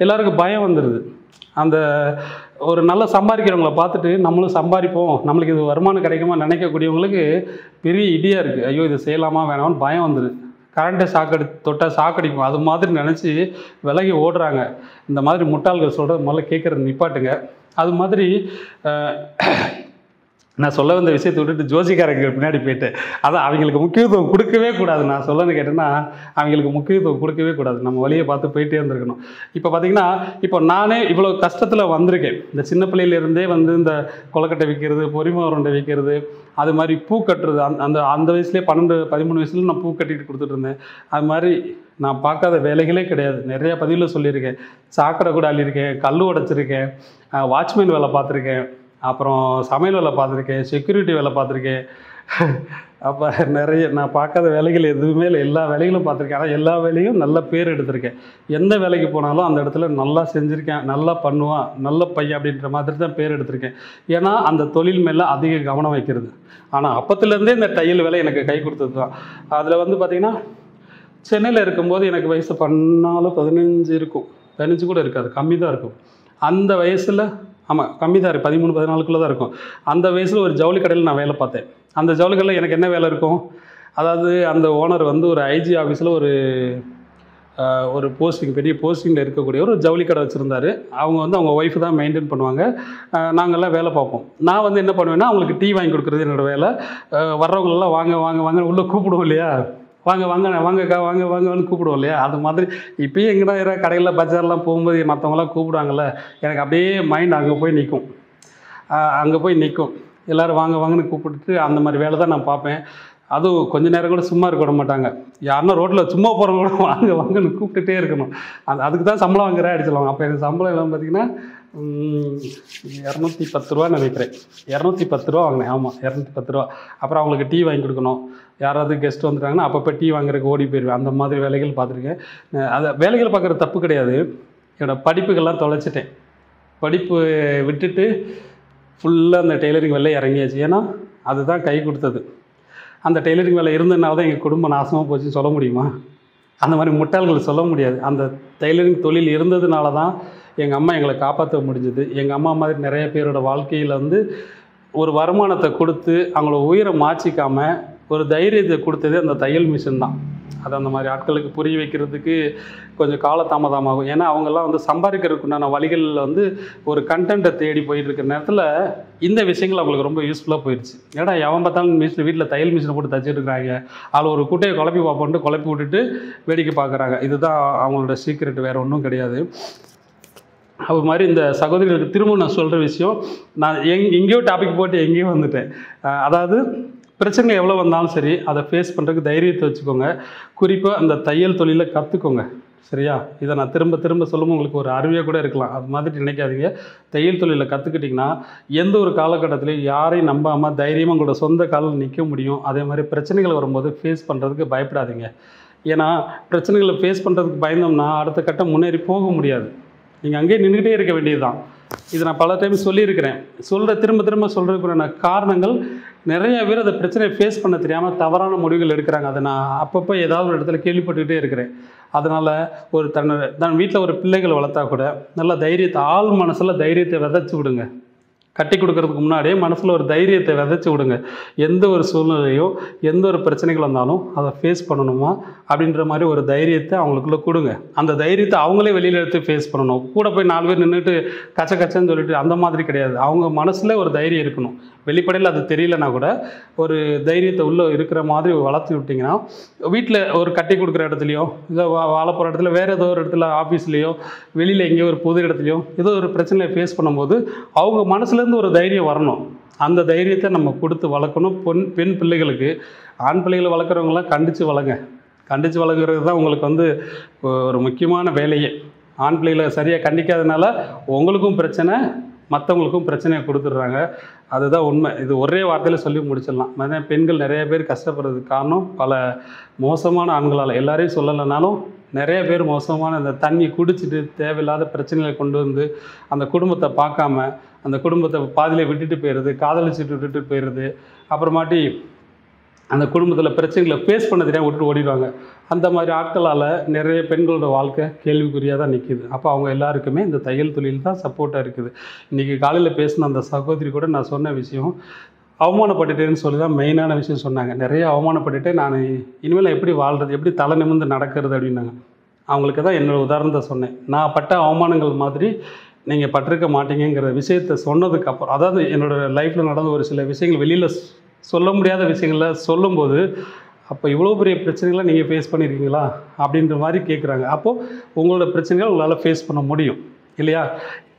எல்லாருக்கும் பயம் வந்துடுது. அந்த ஒரு நல்ல சம்பாதிக்கிறவங்கள பார்த்துட்டு நம்மளும் சம்பாதிப்போம், நம்மளுக்கு இது வருமானம் கிடைக்குமா நினைக்கக்கூடியவங்களுக்கு பெரிய இடியாக இருக்குது. ஐயோ இது செய்யலாமா வேணாம்னு பயம் வந்துடுது. கரண்ட்டை தொட்டால் சாக்கடிக்கும், அது மாதிரி நினச்சி விலகி ஓடுறாங்க. இந்த மாதிரி முட்டாள்கள் சொல்கிறது முதல்ல கேட்குறது நிப்பாட்டுங்க. அது மாதிரி நான் சொல்ல வந்த விஷயத்தை விட்டுட்டு ஜோசிக்காரங்க பின்னாடி போயிட்டு அதான் அவங்களுக்கு முக்கியத்துவம் கொடுக்கவே கூடாது. நான் சொல்லன்னு கேட்டேன்னா அவங்களுக்கு முக்கியத்துவம் கொடுக்கவே கூடாது. நம்ம வழியை பார்த்து போயிட்டே இருந்திருக்கணும். இப்போ பார்த்திங்கன்னா இப்போ நானே இவ்வளோ கஷ்டத்தில் வந்திருக்கேன். இந்த சின்ன பிள்ளையிலேருந்தே வந்து இந்த கொலக்கட்டை விற்கிறது, பொறிமா உருண்டை விற்கிறது, அது மாதிரி பூ கட்டுறது. அந்த வயசுலேயே 12-13 வயசுல நான் பூ கட்டிட்டு கொடுத்துட்டு இருந்தேன். அது மாதிரி நான் பார்க்காத வேலைகளே கிடையாது. நிறையா பதிவில் சொல்லியிருக்கேன். சாக்கடை கூட அள்ளியிருக்கேன், கல் உடைச்சிருக்கேன், வாட்ச்மேன் வேலை பார்த்துருக்கேன், அப்புறம் சமையல் வேலை பார்த்துருக்கேன், செக்யூரிட்டி வேலை பார்த்துருக்கேன். அப்போ நிறைய நான் பார்க்காத வேலைகள் எதுவுமே இல்லை, எல்லா வேலைகளும் பார்த்துருக்கேன். ஆனால் எல்லா வேலையும் நல்ல பேர் எடுத்திருக்கேன். எந்த வேலைக்கு போனாலும் அந்த இடத்துல நல்லா செஞ்சுருக்கேன், நல்லா பண்ணுவான், நல்ல பையன் அப்படின்ற மாதிரி தான் பேர் எடுத்திருக்கேன். ஏன்னா அந்த தொழில் மேலே அதிக கவனம் வைக்கிறது. ஆனால் அப்பத்துலேருந்தே இந்த தையல் வேலை எனக்கு கை கொடுத்தது தான். அதில் வந்து பார்த்திங்கன்னா சென்னையில் இருக்கும்போது எனக்கு வயசு 14-15 இருக்கும், 15 கூட இருக்காது, கம்மி தான் இருக்கும். அந்த வயசில் ஆமாம் கம்மி தான் இருக்குது, 13-14 தான் இருக்கும். அந்த வயசில் ஒரு ஜவுளி கடையில் நான் வேலை பார்த்தேன். அந்த ஜவுளி கடையில் எனக்கு என்ன வேலை இருக்கும், அதாவது அந்த ஓனர் வந்து ஒரு ஐஜி ஆஃபீஸில் ஒரு போஸ்டிங், பெரிய போஸ்டிங்கில் இருக்கக்கூடிய ஒரு ஜவுளி கடை வச்சுருந்தாரு. அவங்க வந்து அவங்க ஒய்ஃபு தான் மெயின்டைன் பண்ணுவாங்க, நாங்கள்லாம் வேலை பார்ப்போம். நான் வந்து என்ன பண்ணுவேன்னா அவங்களுக்கு டீ வாங்கி கொடுக்குறது என்னோடய வேலை. வர்றவங்களெல்லாம் வாங்க உள்ளே கூப்பிடுவோம் இல்லையா, வாங்கக்கா வாங்கன்னு கூப்பிடுவோம் இல்லையா. அது மாதிரி இப்போயும் எங்கன்னா யாராவது கடையில் பஜார்லாம் போகும்போது மற்றவங்களாம் கூப்பிடுவாங்கள்ல, எனக்கு அப்படியே மைண்ட் அங்கே போய் நிற்கும். எல்லோரும் வாங்கன்னு கூப்பிட்டுட்டு அந்த மாதிரி வேலை தான் நான் பார்ப்பேன். அதுவும் கொஞ்சம் நேரம் கூட சும்மா இருக்க விட மாட்டாங்க. யாருன்னா ரோட்டில் சும்மா போகிறவங்க கூட வாங்கன்னு கூப்பிட்டுட்டே இருக்கணும். அதுக்கு தான் சம்பளம் வாங்குறேன் அடிச்சிடுவாங்க. அப்போ எனக்கு சம்பளம் எல்லாம் பார்த்திங்கன்னா 210 நினைக்கிறேன். 210 வாங்கினேன். ஆமாம், 210. அப்புறம் அவங்களுக்கு டீ வாங்கி கொடுக்கணும். யாராவது கெஸ்ட் வந்துட்டாங்கன்னா அப்பப்போ டீ வாங்குறதுக்கு ஓடி போயிடுவேன். அந்த மாதிரி வேலைகள் பார்த்துருக்கேன். அதை வேலைகள் பார்க்குறது தப்பு கிடையாது. என்னோடய படிப்புகள்லாம் தொலைச்சிட்டேன். படிப்பு விட்டுட்டு ஃபுல்லாக அந்த டெய்லரிங் வேலையை இறங்கியாச்சு. ஏன்னா அதுதான் கை கொடுத்தது. அந்த டெய்லரிங் வேலை இருந்ததுனால தான் எங்கள் குடும்பம் நாசமாக போச்சுன்னு சொல்ல முடியுமா? அந்த மாதிரி முட்டாள்கள் சொல்ல முடியாது. அந்த டெய்லரிங் தொழில் இருந்ததுனால தான் எங்கள் அம்மா எங்களை காப்பாற்ற முடிஞ்சுது. எங்கள் அம்மா மாதிரி நிறைய பேரோட வாழ்க்கையில் வந்து ஒரு வருமானத்தை கொடுத்து அவங்களோட உயிரை மாற்றிக்காமல் ஒரு தைரியத்தை கொடுத்ததே அந்த தையல் மிஷின் தான். அது அந்த மாதிரி ஆட்களுக்கு புரிய வைக்கிறதுக்கு கொஞ்சம் காலதாமதமாகும். ஏன்னா அவங்கெல்லாம் வந்து சம்பாதிக்கிறதுக்குண்டான வழிகளில் வந்து ஒரு கண்டென்ட்டை தேடி போயிட்டு இருக்கிற நேரத்தில் இந்த விஷயங்கள் அவங்களுக்கு ரொம்ப யூஸ்ஃபுல்லாக போயிடுச்சு. ஏன்னா எவன் பார்த்தாலும் வீட்டில் தையல் மிஷினை போட்டு தச்சுட்டு இருக்கிறாங்க. அதில் ஒரு குட்டையை குழப்பி பார்ப்போன்ட்டு குழப்பி விட்டுட்டு வேடிக்கை பார்க்குறாங்க. இதுதான் அவங்களோட சீக்ரெட், வேறு ஒன்றும் கிடையாது. அது மாதிரி இந்த சகோதரிகளுக்கு திரும்ப நான் சொல்கிற விஷயம், நான் எங்கேயோ டாபிக் போட்டு எங்கேயோ வந்துட்டேன். அதாவது பிரச்சனை எவ்வளோ வந்தாலும் சரி அதை ஃபேஸ் பண்ணுறதுக்கு தைரியத்தை வச்சுக்கோங்க. குறிப்பாக அந்த தையல் தொழிலை கற்றுக்கோங்க. சரியா? இதை நான் திரும்ப திரும்ப சொல்லும்போது உங்களுக்கு ஒரு அறிவியாக கூட இருக்கலாம். அது மாதிரி நினைக்காதீங்க. தையல் தொழிலை கற்றுக்கிட்டிங்கன்னா எந்த ஒரு காலகட்டத்திலையும் யாரையும் நம்பாமல் தைரியமாக உங்களோட சொந்த காலில் நிற்க முடியும். அதே மாதிரி பிரச்சனைகள் வரும்போது ஃபேஸ் பண்ணுறதுக்கு பயப்படாதீங்க. ஏன்னா பிரச்சனைகளை ஃபேஸ் பண்ணுறதுக்கு பயந்தோம்னா அடுத்த கட்டம் முன்னேறி போக முடியாது. நீங்கள் அங்கேயே நின்றுக்கிட்டே இருக்க வேண்டியது தான். இதை நான் பல டைம் சொல்லியிருக்கிறேன். திரும்ப திரும்ப சொல்கிறதுக்குறான காரணங்கள், நிறைய பேர் அந்த பிரச்சனையை ஃபேஸ் பண்ண தெரியாமல் தவறான முடிவுகள் எடுக்கிறாங்க. அதை நான் அப்பப்போ ஏதாவது ஒரு இடத்துல கேள்விப்பட்டுக்கிட்டே இருக்கிறேன். அதனால் தன் வீட்டில் ஒரு பிள்ளைகள் வளர்த்தா கூட நல்ல தைரியத்தை, ஆள் மனசில் தைரியத்தை விதைச்சி விடுங்க. கட்டி கொடுக்கறதுக்கு முன்னாடியே மனசில் ஒரு தைரியத்தை விதைச்சி விடுங்க. எந்த ஒரு சூழ்நிலையோ எந்த ஒரு பிரச்சனைகள் வந்தாலும் அதை ஃபேஸ் பண்ணணுமா அப்படின்ற மாதிரி ஒரு தைரியத்தை அவங்களுக்குள்ளே கொடுங்க. அந்த தைரியத்தை அவங்களே வெளியில் எடுத்து ஃபேஸ் பண்ணணும். கூட போய் 4 பேர் நின்றுட்டு கச்சன்னு சொல்லிட்டு அந்த மாதிரி கிடையாது. அவங்க மனசில் ஒரு தைரியம் இருக்கணும். வெளிப்படையில் அது தெரியலனா கூட ஒரு தைரியத்தை உள்ளே இருக்கிற மாதிரி வளர்த்து விட்டிங்கன்னா, வீட்டில் ஒரு கட்டி கொடுக்குற இடத்துலையோ இல்லை வாழ போகிற இடத்துல வேறு ஏதோ ஒரு இடத்துல ஆஃபீஸ்லேயோ வெளியில் எங்கேயோ ஒரு பொது இடத்துலையோ ஏதோ ஒரு பிரச்சனையை ஃபேஸ் பண்ணும்போது அவங்க மனசுலேருந்து ஒரு தைரியம் வரணும். அந்த தைரியத்தை நம்ம கொடுத்து வளர்க்கணும். பெண் பிள்ளைகளுக்கு, ஆண் பிள்ளைகளை வளர்க்குறவங்களாம் கண்டித்து வளர்க்குறது தான் உங்களுக்கு வந்து ஒரு முக்கியமான வேலையே. ஆண் பிள்ளைகளை சரியாக கண்டிக்காதனால உங்களுக்கும் பிரச்சனை, மற்றவங்களுக்கும் பிரச்சனையை கொடுத்துட்றாங்க. அதுதான் உண்மை. இது ஒரே வார்த்தையில் சொல்லி முடிச்சிடலாம். நிறைய பெண்கள் நிறைய பேர் கஷ்டப்படுறதுக்கு காரணம் பல மோசமான ஆண்களால். எல்லாரையும் சொல்லலைனாலும் நிறைய பேர் மோசமான இந்த தண்ணி குடிச்சிட்டு தேவையில்லாத பிரச்சனைகளை கொண்டு வந்து அந்த குடும்பத்தை பார்க்காம அந்த குடும்பத்தை பாதியில் விட்டுட்டு போயிடுறது, காதலிச்சுட்டு விட்டுட்டு போயிடுறது, அப்புறமாட்டி அந்த குடும்பத்தில் பிரச்சனைகளை ஃபேஸ் பண்ண தெரியாமல் விட்டுட்டு ஓடிடுவாங்க. அந்த மாதிரி ஆட்களால் நிறைய பெண்களோட வாழ்க்கை கேள்விக்குறியாக தான் நிற்கிது. அப்போ அவங்க எல்லாருக்குமே இந்த தையல் தொழில் தான் சப்போர்ட்டாக இருக்குது. இன்றைக்கி காலையில் பேசின அந்த சகோதரி கூட நான் சொன்ன விஷயம், அவமானப்பட்டுட்டேன்னு சொல்லி தான் மெயினான விஷயம் சொன்னாங்க. நிறைய அவமானப்பட்டுட்டு நான் இனிமேல் எப்படி வாழ்கிறது, எப்படி தலை நிமிர்ந்து நடக்கிறது அப்படின்னாங்க. அவங்களுக்கு தான் என்னோடய உதாரணத்தை சொன்னேன். நான் பட்ட அவமானங்கள் மாதிரி நீங்கள் பட்டிருக்க மாட்டீங்கிற விஷயத்தை சொன்னதுக்கப்புறம், அதாவது என்னோடய லைஃப்பில் நடந்த ஒரு சில விஷயங்கள் வெளியில் சொல்ல முடியாத விஷயங்களை சொல்லும்போது, அப்போ இவ்வளோ பெரிய பிரச்சனைகளை நீங்கள் ஃபேஸ் பண்ணியிருக்கீங்களா அப்படின்ற மாதிரி கேட்குறாங்க. அப்போது உங்களோட பிரச்சனைகள் உங்களால் ஃபேஸ் பண்ண முடியும் இல்லையா?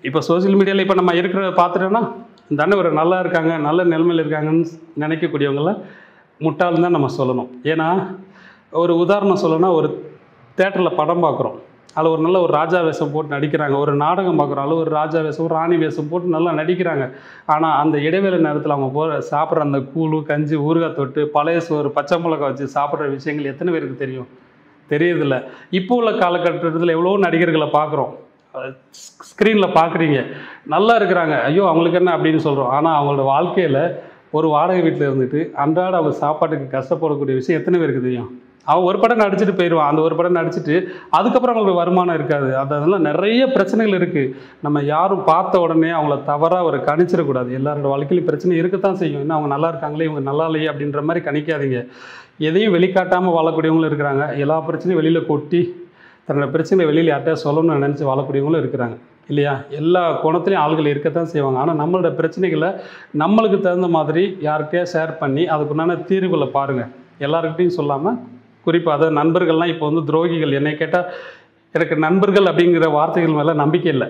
இப்போ சோசியல் மீடியாவில் இப்போ நம்ம இருக்கிறத பார்த்துட்டோன்னா தானே ஒரு நல்லா இருக்காங்க, நல்ல நிலைமையில் இருக்காங்கன்னு நினைக்கக்கூடியவங்கள முட்டாள்னு தான் நம்ம சொல்லணும். ஏன்னா ஒரு உதாரணம் சொல்லணும்னா, ஒரு தேட்டரில் படம் பார்க்குறோம், அதில் ஒரு நல்ல ஒரு ராஜா வேஷம் போட்டு நடிக்கிறாங்க. ஒரு நாடகம் பார்க்குறோம், அதில் ஒரு ராஜா வேஷம், ஒரு ராணி வேஷம் போட்டு நல்லா நடிக்கிறாங்க. ஆனால் அந்த இடைவேளை நேரத்தில் அவங்க சாப்பிட்ற அந்த கூழு, கஞ்சி, ஊறுகாய் தொட்டு, பழைய சோறு, பச்சை மிளகாய் வச்சு சாப்பிட்ற விஷயங்கள் எத்தனை பேருக்கு தெரியும்? தெரியறதில்ல. இப்போ உள்ள காலகட்டத்தில் எவ்வளோ நடிகர்களை பார்க்குறோம், ஸ்க்ரீனில் பார்க்குறீங்க, நல்லா இருக்கிறாங்க, ஐயோ அவங்களுக்கு என்ன அப்படின்னு சொல்கிறோம். ஆனால் அவங்களோட வாழ்க்கையில் ஒரு வாடகை வீட்டில் இருந்துட்டு அன்றாட அவங்க சாப்பாட்டுக்கு கஷ்டப்படக்கூடிய விஷயம் எத்தனை பேருக்கு தெரியும்? அவன் ஒரு படம் நடிச்சுட்டு போயிடுவான். அந்த ஒரு படம் நடிச்சுட்டு அதுக்கப்புறம் அவங்களுக்கு வருமானம் இருக்காது. அதெல்லாம் நிறைய பிரச்சனைகள் இருக்குது. நம்ம யாரும் பார்த்த உடனே அவங்கள தவறாக ஒரு கணிச்சிடக்கூடாது. எல்லாரோட வாழ்க்கையிலும் பிரச்சனை இருக்கத்தான் செய்யும். இன்னும் அவங்க நல்லா இருக்காங்களே, இவங்க நல்லா இல்லையே அப்படின்ற மாதிரி கணிக்காதீங்க. எதையும் வெளிக்காட்டாமல் வாழக்கூடியவங்களும் இருக்கிறாங்க. எல்லா பிரச்சனையும் வெளியில் கொட்டி தன்னோட பிரச்சனை வெளியில் யார்கிட்ட சொல்லணும்னு நினச்சி வாழக்கூடியவங்களும் இருக்கிறாங்க இல்லையா? எல்லா கோணத்துலேயும் ஆள்கள் இருக்கத்தான் செய்வாங்க. ஆனால் நம்மளோட பிரச்சனைகளை நம்மளுக்கு தகுந்த மாதிரி யார்கிட்டயா ஷேர் பண்ணி அதுக்குண்டான தீர்வுகளை பாருங்கள். எல்லாருக்கிட்டையும் சொல்லாமல், குறிப்பாக அதை நண்பர்கள்லாம் இப்போ வந்து துரோகிகள். என்னை கேட்டால் எனக்கு நண்பர்கள் அப்படிங்கிற வார்த்தைகள் மேலே நம்பிக்கை இல்லை,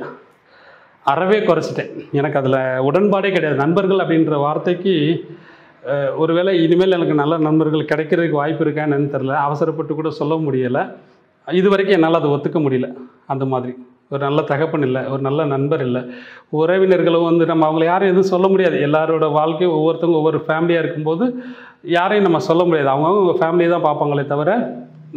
அறவே குறைச்சிட்டேன். எனக்கு அதில் உடன்பாடே கிடையாது. நண்பர்கள் அப்படின்ற வார்த்தைக்கு ஒருவேளை இனிமேல் எனக்கு நல்ல நண்பர்கள் கிடைக்கிறதுக்கு வாய்ப்பு இருக்கான்னு தெரில. அவசரப்பட்டு கூட சொல்ல முடியலை. இது வரைக்கும் என்னால் அதை ஒத்துக்க முடியல. அந்த மாதிரி ஒரு நல்ல தகப்பன் இல்லை, ஒரு நல்ல நண்பர் இல்லை. உறவினர்களும் வந்து நம்ம அவங்கள யாரும் எதுவும் சொல்ல முடியாது. எல்லாரோட வாழ்க்கையும் ஒவ்வொருத்தவங்க ஒவ்வொரு ஃபேமிலியாக இருக்கும்போது யாரையும் நம்ம சொல்ல முடியாது. அவங்கவுங்க ஃபேமிலியை தான் பார்ப்பாங்களே தவிர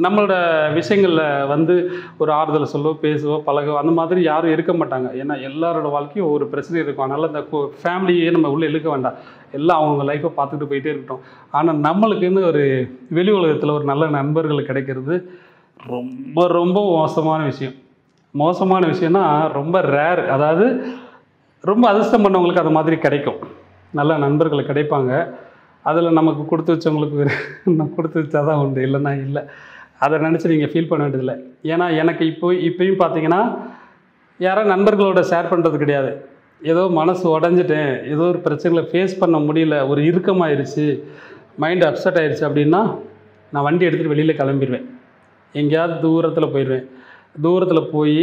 நம்மளோட விஷயங்களில் வந்து ஒரு ஆறுதலை சொல்லவோ, பேசுவோ, பழகவோ அந்த மாதிரி யாரும் இருக்க மாட்டாங்க. ஏன்னா எல்லாரோட வாழ்க்கையும் ஒவ்வொரு பிரச்சனை இருக்கும். அதனால் இந்த ஃபேமிலியே நம்ம உள்ளே இழுக்க வேண்டாம். எல்லாம் அவங்க லைஃப்பை பார்த்துட்டு போயிட்டே இருக்கட்டும். ஆனால் நம்மளுக்குன்னு ஒரு வெளி உலகத்தில் ஒரு நல்ல நண்பர்கள் கிடைக்கிறது ரொம்ப ரொம்ப மோசமான விஷயம். மோசமான விஷயம்னா ரொம்ப ரேர். அதாவது ரொம்ப அதிர்ஷ்டம் பண்ணவங்களுக்கு அது மாதிரி கிடைக்கும். நல்ல நண்பர்கள் கிடைப்பாங்க. அதில் நமக்கு கொடுத்து வச்சவங்களுக்கு கொடுத்து வச்சா தான் உண்டு, இல்லைன்னா இல்லை. அதை நினச்சி நீங்கள் ஃபீல் பண்ண வேண்டியதில்லை. ஏன்னா எனக்கு இப்போயும் பார்த்தீங்கன்னா யாரோ நண்பர்களோட ஷேர் பண்ணுறது கிடையாது. ஏதோ மனசு உடஞ்சிட்டேன், ஏதோ ஒரு பிரச்சனைகளை ஃபேஸ் பண்ண முடியல, ஒரு இறுக்கமாயிருச்சு, மைண்டு அப்செட் ஆயிடுச்சு அப்படின்னா நான் வண்டி எடுத்துகிட்டு வெளியில் கிளம்பிடுவேன். எங்கேயாவது தூரத்தில் போயிடுவேன். தூரத்தில் போய்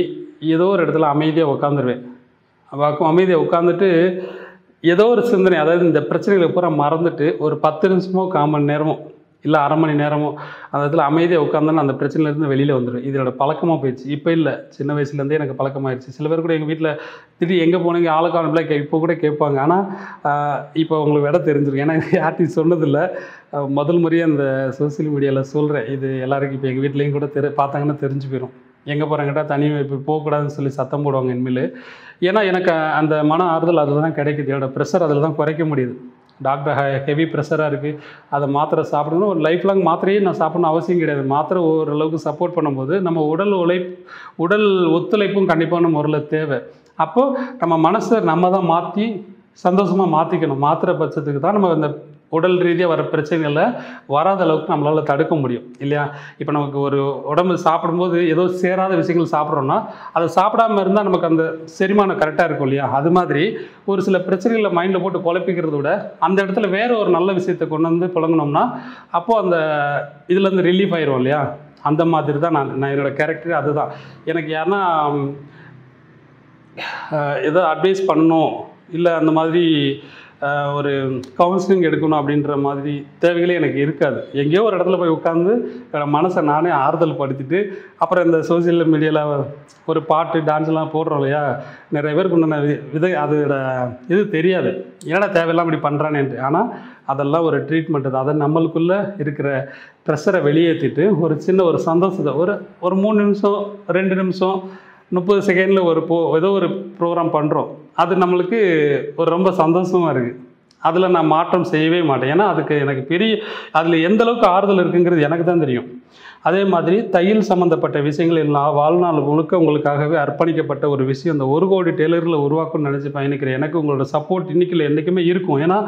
ஏதோ ஒரு இடத்துல அமைதியாக உட்காந்துருவேன். அமைதியாக உட்காந்துட்டு ஏதோ ஒரு சிந்தனை, அதாவது இந்த பிரச்சனைகளை பூரா மறந்துட்டு ஒரு 10 நிமிஷமோ 1/4 மணி நேரமோ இல்லை 1/2 மணி நேரமோ அந்த இடத்துல அமைதியாக உட்காந்தோன்னா அந்த பிரச்சனையிலேருந்து வெளியில் வந்துடும். இதோட பழக்கமாக போயிடுச்சு. இப்போ இல்லை, சின்ன வயசுலேருந்தே எனக்கு பழக்கமாகிடுச்சு. சில பேர் கூட எங்கள் வீட்டில் திடீர் எங்கே போனீங்க ஆளுக்கானப்பில் இப்போ கூட கேட்பாங்க. ஆனால் இப்போ உங்களுக்கு விட தெரிஞ்சிருக்கு. ஏன்னா யார்ட்டையும் சொன்னதில்லை. முதல் முறையாக அந்த சோசியல் மீடியாவில் சொல்கிறேன். இது எல்லாருக்கும் இப்போ எங்கள் வீட்லேயும் கூட பார்த்தாங்கன்னா தெரிஞ்சு போயிடும். எங்கே போகிறாங்கிட்ட தனியாக இப்போ போகக்கூடாதுன்னு சொல்லி சத்தம் போடுவாங்க இனிமேல். ஏன்னா எனக்கு அந்த மன ஆறுதல் அதில் தான் கிடைக்குது. என்னோடய ப்ரெஷர் அதில் தான் குறைக்க முடியுது. டாக்டர் ஹெவி ப்ரெஷராக இருக்குது, அதை மாத்திரை சாப்பிடணும். ஒரு லைஃப் லாங் மாத்திரையே நான் சாப்பிடணும் அவசியம் கிடையாது. மாத்திரை ஓரளவுக்கு சப்போர்ட் பண்ணும்போது நம்ம உடல் ஒத்துழைப்பும் கண்டிப்பான முறையில் தேவை. அப்போது நம்ம மனசை நம்ம தான் மாற்றி சந்தோஷமாக மாற்றிக்கணும். மாத்திரை பட்சத்துக்கு தான் நம்ம இந்த உடல் ரீதியாக வர பிரச்சனைகளை வராத அளவுக்கு நம்மளால் தடுக்க முடியும் இல்லையா? இப்போ நமக்கு ஒரு உடம்பு சாப்பிடும்போது ஏதோ சேராத விஷயங்கள் சாப்பிட்றோன்னா அதை சாப்பிடாமல் இருந்தால் நமக்கு அந்த செரிமானம் கரெக்டாக இருக்கும் இல்லையா? அது மாதிரி ஒரு சில பிரச்சனைகளை மைண்டில் போட்டு குழப்பிக்கிறத விட அந்த இடத்துல வேறு ஒரு நல்ல விஷயத்தை கொண்டு வந்து புழங்கினோம்னா அப்போது அந்த இதுலேருந்து ரிலீஃப் ஆயிரும் இல்லையா? அந்த மாதிரி தான் நான் என்னோடய கேரக்டர் அதுதான். எனக்கு யாருன்னா ஏதோ அட்வைஸ் பண்ணணும், இல்லை அந்த மாதிரி ஒரு கவுன்சிலிங் எடுக்கணும் அப்படின்ற மாதிரி தேவைகளே எனக்கு இருக்காது. எங்கேயோ ஒரு இடத்துல போய் உட்காந்து மனசை நானே ஆறுதல் படுத்திட்டு அப்புறம் இந்த சோசியல் மீடியாவில் ஒரு பாட்டு டான்ஸ்லாம் போடுறோம் இல்லையா? நிறைய பேருக்கு உண்டான அதோட இது தெரியாது, ஏன்னா தேவையில்லாம் இப்படி பண்ணுறானேன்ட்டு. ஆனால் அதெல்லாம் ஒரு ட்ரீட்மெண்ட் தான். அதை நம்மளுக்குள்ளே இருக்கிற ப்ரெஷரை வெளியேற்றிட்டு ஒரு சின்ன ஒரு சந்தோஷத்தை ஒரு 3 நிமிஷம் 2 நிமிஷம் 30 செகண்டில் ஏதோ ஒரு ப்ரோக்ராம் பண்ணுறோம். அது நம்மளுக்கு ஒரு ரொம்ப சந்தோஷமாக இருக்குது. அதில் நான் மாற்றம் செய்யவே மாட்டேன். ஏன்னா அதுக்கு எனக்கு அதில் எந்த அளவுக்கு ஆறுதல் இருக்குங்கிறது எனக்கு தான் தெரியும். அதே மாதிரி தையல் சம்மந்தப்பட்ட விஷயங்கள் எல்லாம் வாழ்நாள் முழுக்க உங்களுக்காகவே அர்ப்பணிக்கப்பட்ட ஒரு விஷயம். இந்த 1 கோடி டெய்லர்களை உருவாக்கணும்னு நினச்சி பயணிக்கிறேன். எனக்கு உங்களோட சப்போர்ட் இன்றைக்கி என்றைக்குமே இருக்கும். ஏன்னா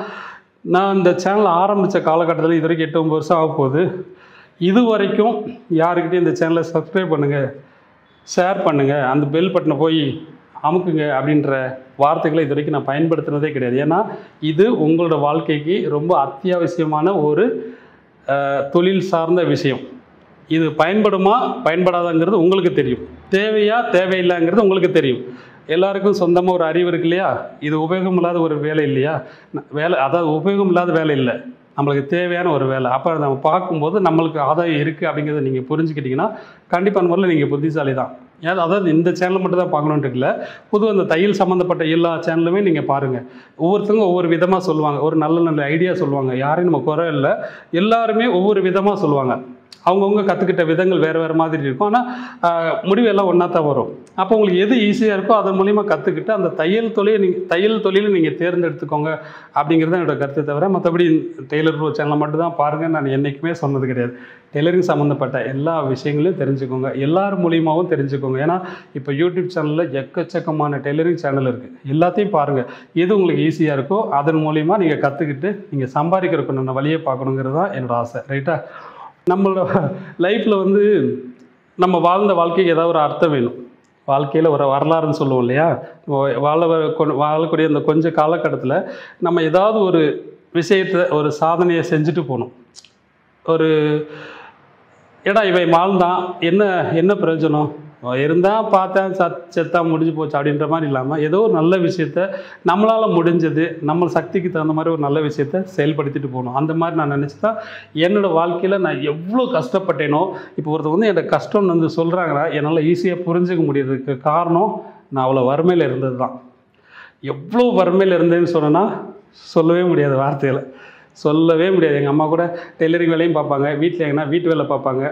நான் இந்த சேனலை ஆரம்பித்த காலகட்டத்தில் இது வரைக்கும் 8-9 வருஷம் ஆக போகுது. இது வரைக்கும் யாருக்கிட்டையும் இந்த சேனலை சப்ஸ்கிரைப் பண்ணுங்கள், ஷேர் பண்ணுங்கள், அந்த பெல் பட்டனை போய் அமுக்குங்க அப்படின்ற வார்த்தைகளை இது வரைக்கும் நான் பயன்படுத்தினதே கிடையாது. ஏன்னா இது உங்களோட வாழ்க்கைக்கு ரொம்ப அத்தியாவசியமான ஒரு தொழில் சார்ந்த விஷயம். இது பயன்படுமா பயன்படாதாங்கிறது உங்களுக்கு தெரியும், தேவையா தேவையில்லைங்கிறது உங்களுக்கு தெரியும். எல்லாருக்கும் சொந்தமாக ஒரு அறிவு இருக்கு இல்லையா? இது உபயோகம் இல்லாத ஒரு வேலை இல்லையா? அதாவது உபயோகம் இல்லாத வேலை இல்லை, நம்மளுக்கு தேவையான ஒரு வேலை. அப்போ நம்ம பார்க்கும்போது நம்மளுக்கு ஆதாயம் இருக்குது அப்படிங்கிறத நீங்கள் புரிஞ்சுக்கிட்டிங்கன்னா கண்டிப்பாக அந்த முறையில் நீங்கள் புத்திசாலி தான். அதாவது இந்த சேனலை மட்டும் தான் பார்க்கணுன்ட்டு இல்லை, பொதுவாக இந்த தையல் சம்மந்தப்பட்ட எல்லா சேனலுமே நீங்கள் பாருங்கள். ஒவ்வொருத்தவங்க ஒவ்வொரு விதமாக சொல்லுவாங்க, ஒரு நல்ல நல்ல ஐடியா சொல்லுவாங்க. யாரையும் நம்ம குறை இல்லை, எல்லாருமே ஒவ்வொரு விதமாக சொல்லுவாங்க. அவங்கவுங்க கற்றுக்கிட்ட விதங்கள் வேறு மாதிரி இருக்கும். ஆனால் முடிவெல்லாம் ஒன்றா தான் வரும். அப்போ உங்களுக்கு எது ஈஸியாக இருக்கோ அதன் மூலிமா கற்றுக்கிட்டு அந்த தையல் தொழிலை நீங்கள் தேர்ந்தெடுத்துக்கோங்க அப்படிங்கிறது தான் என்னோடய கருத்தை தவிர மற்றபடி டெய்லர் ப்ரோ சேனலை மட்டும் தான் பாருங்கள் நான் என்றைக்குமே சொன்னது கிடையாது. டெய்லரிங் சம்மந்தப்பட்ட எல்லா விஷயங்களையும் தெரிஞ்சுக்கோங்க, எல்லார் மூலியமாகவும் தெரிஞ்சுக்கோங்க. ஏன்னா இப்போ யூடியூப் சேனலில் எக்கச்சக்கமான டெய்லரிங் சேனல் இருக்குது. எல்லாத்தையும் பாருங்கள், எது உங்களுக்கு ஈஸியாக இருக்கோ அதன் மூலிமா நீங்கள் கற்றுக்கிட்டு நீங்கள் சம்பாதிக்கிறதுக்கு வழியை பார்க்கணுங்கிறது தான் என்னோடய ஆசை. ரைட்டா? நம்மளோட லைஃப்பில் வந்து நம்ம வாழ்ந்த வாழ்க்கைக்கு ஏதாவது ஒரு அர்த்தம் வேணும். வாழ்க்கையில் ஒரு வரலாறுன்னு சொல்லுவோம் இல்லையா? வாழக்கூடிய இந்த கொஞ்சம் காலகட்டத்தில் நம்ம ஏதாவது ஒரு விஷயத்தை ஒரு சாதனையை செஞ்சுட்டு போகணும். ஏடா இவை வாழ்ந்தான் என்ன பிரயோஜனம், இருந்தால் பார்த்தேன் செத்தா முடிஞ்சு போச்சு அப்படின்ற மாதிரி இல்லாமல் ஏதோ ஒரு நல்ல விஷயத்த நம்மளால் முடிஞ்சது நம்ம சக்திக்கு தகுந்த மாதிரி ஒரு நல்ல விஷயத்த செயல்படுத்திட்டு போகணும். அந்த மாதிரி நான் நினச்சி தான் என்னோடய வாழ்க்கையில் நான் எவ்வளோ கஷ்டப்பட்டேனோ, இப்போ ஒருத்தர் வந்து என்னோட கஷ்டம்னு வந்து சொல்கிறாங்கன்னா என்னால் ஈஸியாக புரிஞ்சுக்க முடியறதுக்கு காரணம் நான் அவ்வளோ வறுமையில் இருந்தது தான். எவ்வளோ வறுமையில் இருந்தேன்னு சொன்னேன்னா சொல்லவே முடியாது, வார்த்தையில் சொல்லவே முடியாது. எங்கள் அம்மா கூட டெய்லரிங் வேலையும் பார்ப்பாங்க, வீட்டில் எங்கன்னா வீட்டு வேலை பார்ப்பாங்க.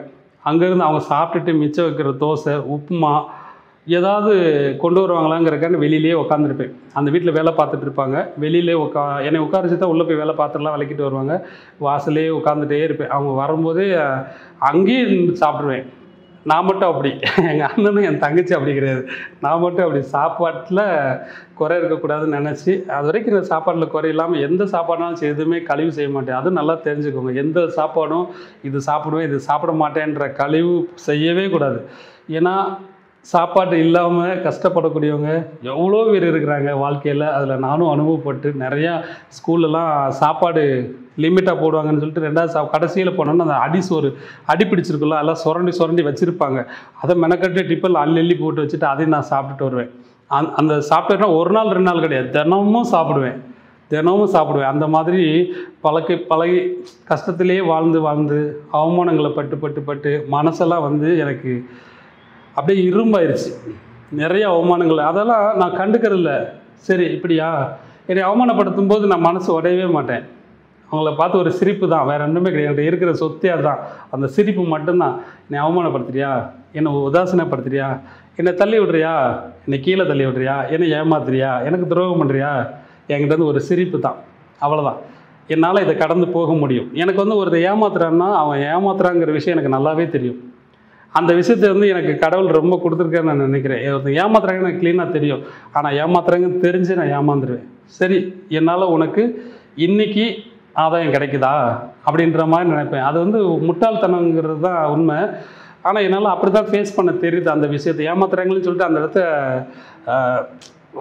அங்கேருந்து அவங்க சாப்பிட்டுட்டு மிச்சம் வைக்கிற தோசை, உப்புமா ஏதாவது கொண்டு வருவாங்களாங்கிறக்கான வெளியிலே உட்காந்துருப்பேன். அந்த வீட்டில் வேலை பார்த்துட்டு இருப்பாங்க, வெளியிலே என்னை உட்கார வச்சு தான் உள்ளே போய் வேலை பார்த்துலாம் விளக்கிட்டு வருவாங்க. வாசலே உட்காந்துட்டே இருப்பேன். அவங்க வரும்போதே அங்கேயே சாப்பிடுவேன். நான் மட்டும் அப்படி, எங்கள் அண்ணனும் என் தங்கச்சி அப்படி கிடையாது. நான் மட்டும் அப்படி சாப்பாட்டில் குறை இருக்கக்கூடாதுன்னு நினச்சி அது வரைக்கும் இந்த சாப்பாட்டில் குறை இல்லாமல் எந்த சாப்பாடுனாலும் எதுவுமே கழிவு செய்ய மாட்டேன். அதுவும் நல்லா தெரிஞ்சுக்கோங்க, எந்த சாப்பாடும் இது சாப்பிடுவேன் இது சாப்பிட மாட்டேன்ற கழிவு செய்யவே கூடாது. ஏன்னா சாப்பாடு இல்லாமல் கஷ்டப்படக்கூடியவங்க எவ்வளோ பேர் இருக்கிறாங்க வாழ்க்கையில். அதில் நானும் அனுபவப்பட்டு நிறையா ஸ்கூல்லலாம் சாப்பாடு லிமிட்டாக போடுவாங்கன்னு சொல்லிட்டு 2வது கடைசியில் போனோன்னா அந்த அடி பிடிச்சிருக்குல்ல, அதெல்லாம் சுரண்டி வச்சுருப்பாங்க. அதை மெனக்கட்டு டிப்பில் அள்ளி போட்டு வச்சுட்டு அதையும் நான் சாப்பிட்டுட்டு வருவேன். அந்த சாப்பிட்டேன்னா ஒரு நாள் 2 நாள் கிடையாது, தினமும் சாப்பிடுவேன். அந்த மாதிரி பழகி கஷ்டத்திலே வாழ்ந்து அவமானங்களை பட்டு மனசெல்லாம் வந்து எனக்கு அப்படியே இரும்பாயிருச்சு. நிறைய அவமானங்கள் அதெல்லாம் நான் கண்டுக்கிறதில்ல. சரி இப்படியா, என்னை அவமானப்படுத்தும் போது நான் மனசு உடையவே மாட்டேன். அவங்கள பார்த்து ஒரு சிரிப்பு தான், வேறு ஒன்றுமே கிடையாது. என்கிட்ட இருக்கிற சொத்தே அதுதான், அந்த சிரிப்பு மட்டும்தான். என்னை அவமானப்படுத்துறியா, என்னை உதாசீனப்படுத்துறியா, என்னை தள்ளி விடுறியா, என்னை கீழே தள்ளி விடுறியா, என்னை ஏமாத்துறியா, எனக்கு துரோகம் பண்ணுறியா, என்கிட்ட வந்து ஒரு சிரிப்பு தான், அவ்வளோதான். என்னால் இதை கடந்து போக முடியும். எனக்கு வந்து ஒருத்தர் ஏமாத்துறான்னா அவன் ஏமாத்துறாங்கிற விஷயம் எனக்கு நல்லாவே தெரியும். அந்த விஷயத்தை வந்து எனக்கு கடவுள் ரொம்ப கொடுத்துருக்காருன்னு நான் நினைக்கிறேன். ஒருத்தர் ஏமாத்துறாங்கன்னு எனக்கு க்ளீனாக தெரியும். ஆனால் ஏமாத்துறாங்கன்னு தெரிஞ்சு நான் ஏமாந்துருவேன். சரி, என்னால் உனக்கு இன்றைக்கி ஆதாயம் கிடைக்குதா அப்படின்ற மாதிரி நினைப்பேன். அது வந்து முட்டாள்தனங்கிறது தான் உண்மை. ஆனால் என்னால் அப்படி தான் ஃபேஸ் பண்ண தெரியுது அந்த விஷயத்தை. ஏமாத்துறாங்கன்னு சொல்லிட்டு அந்த இடத்த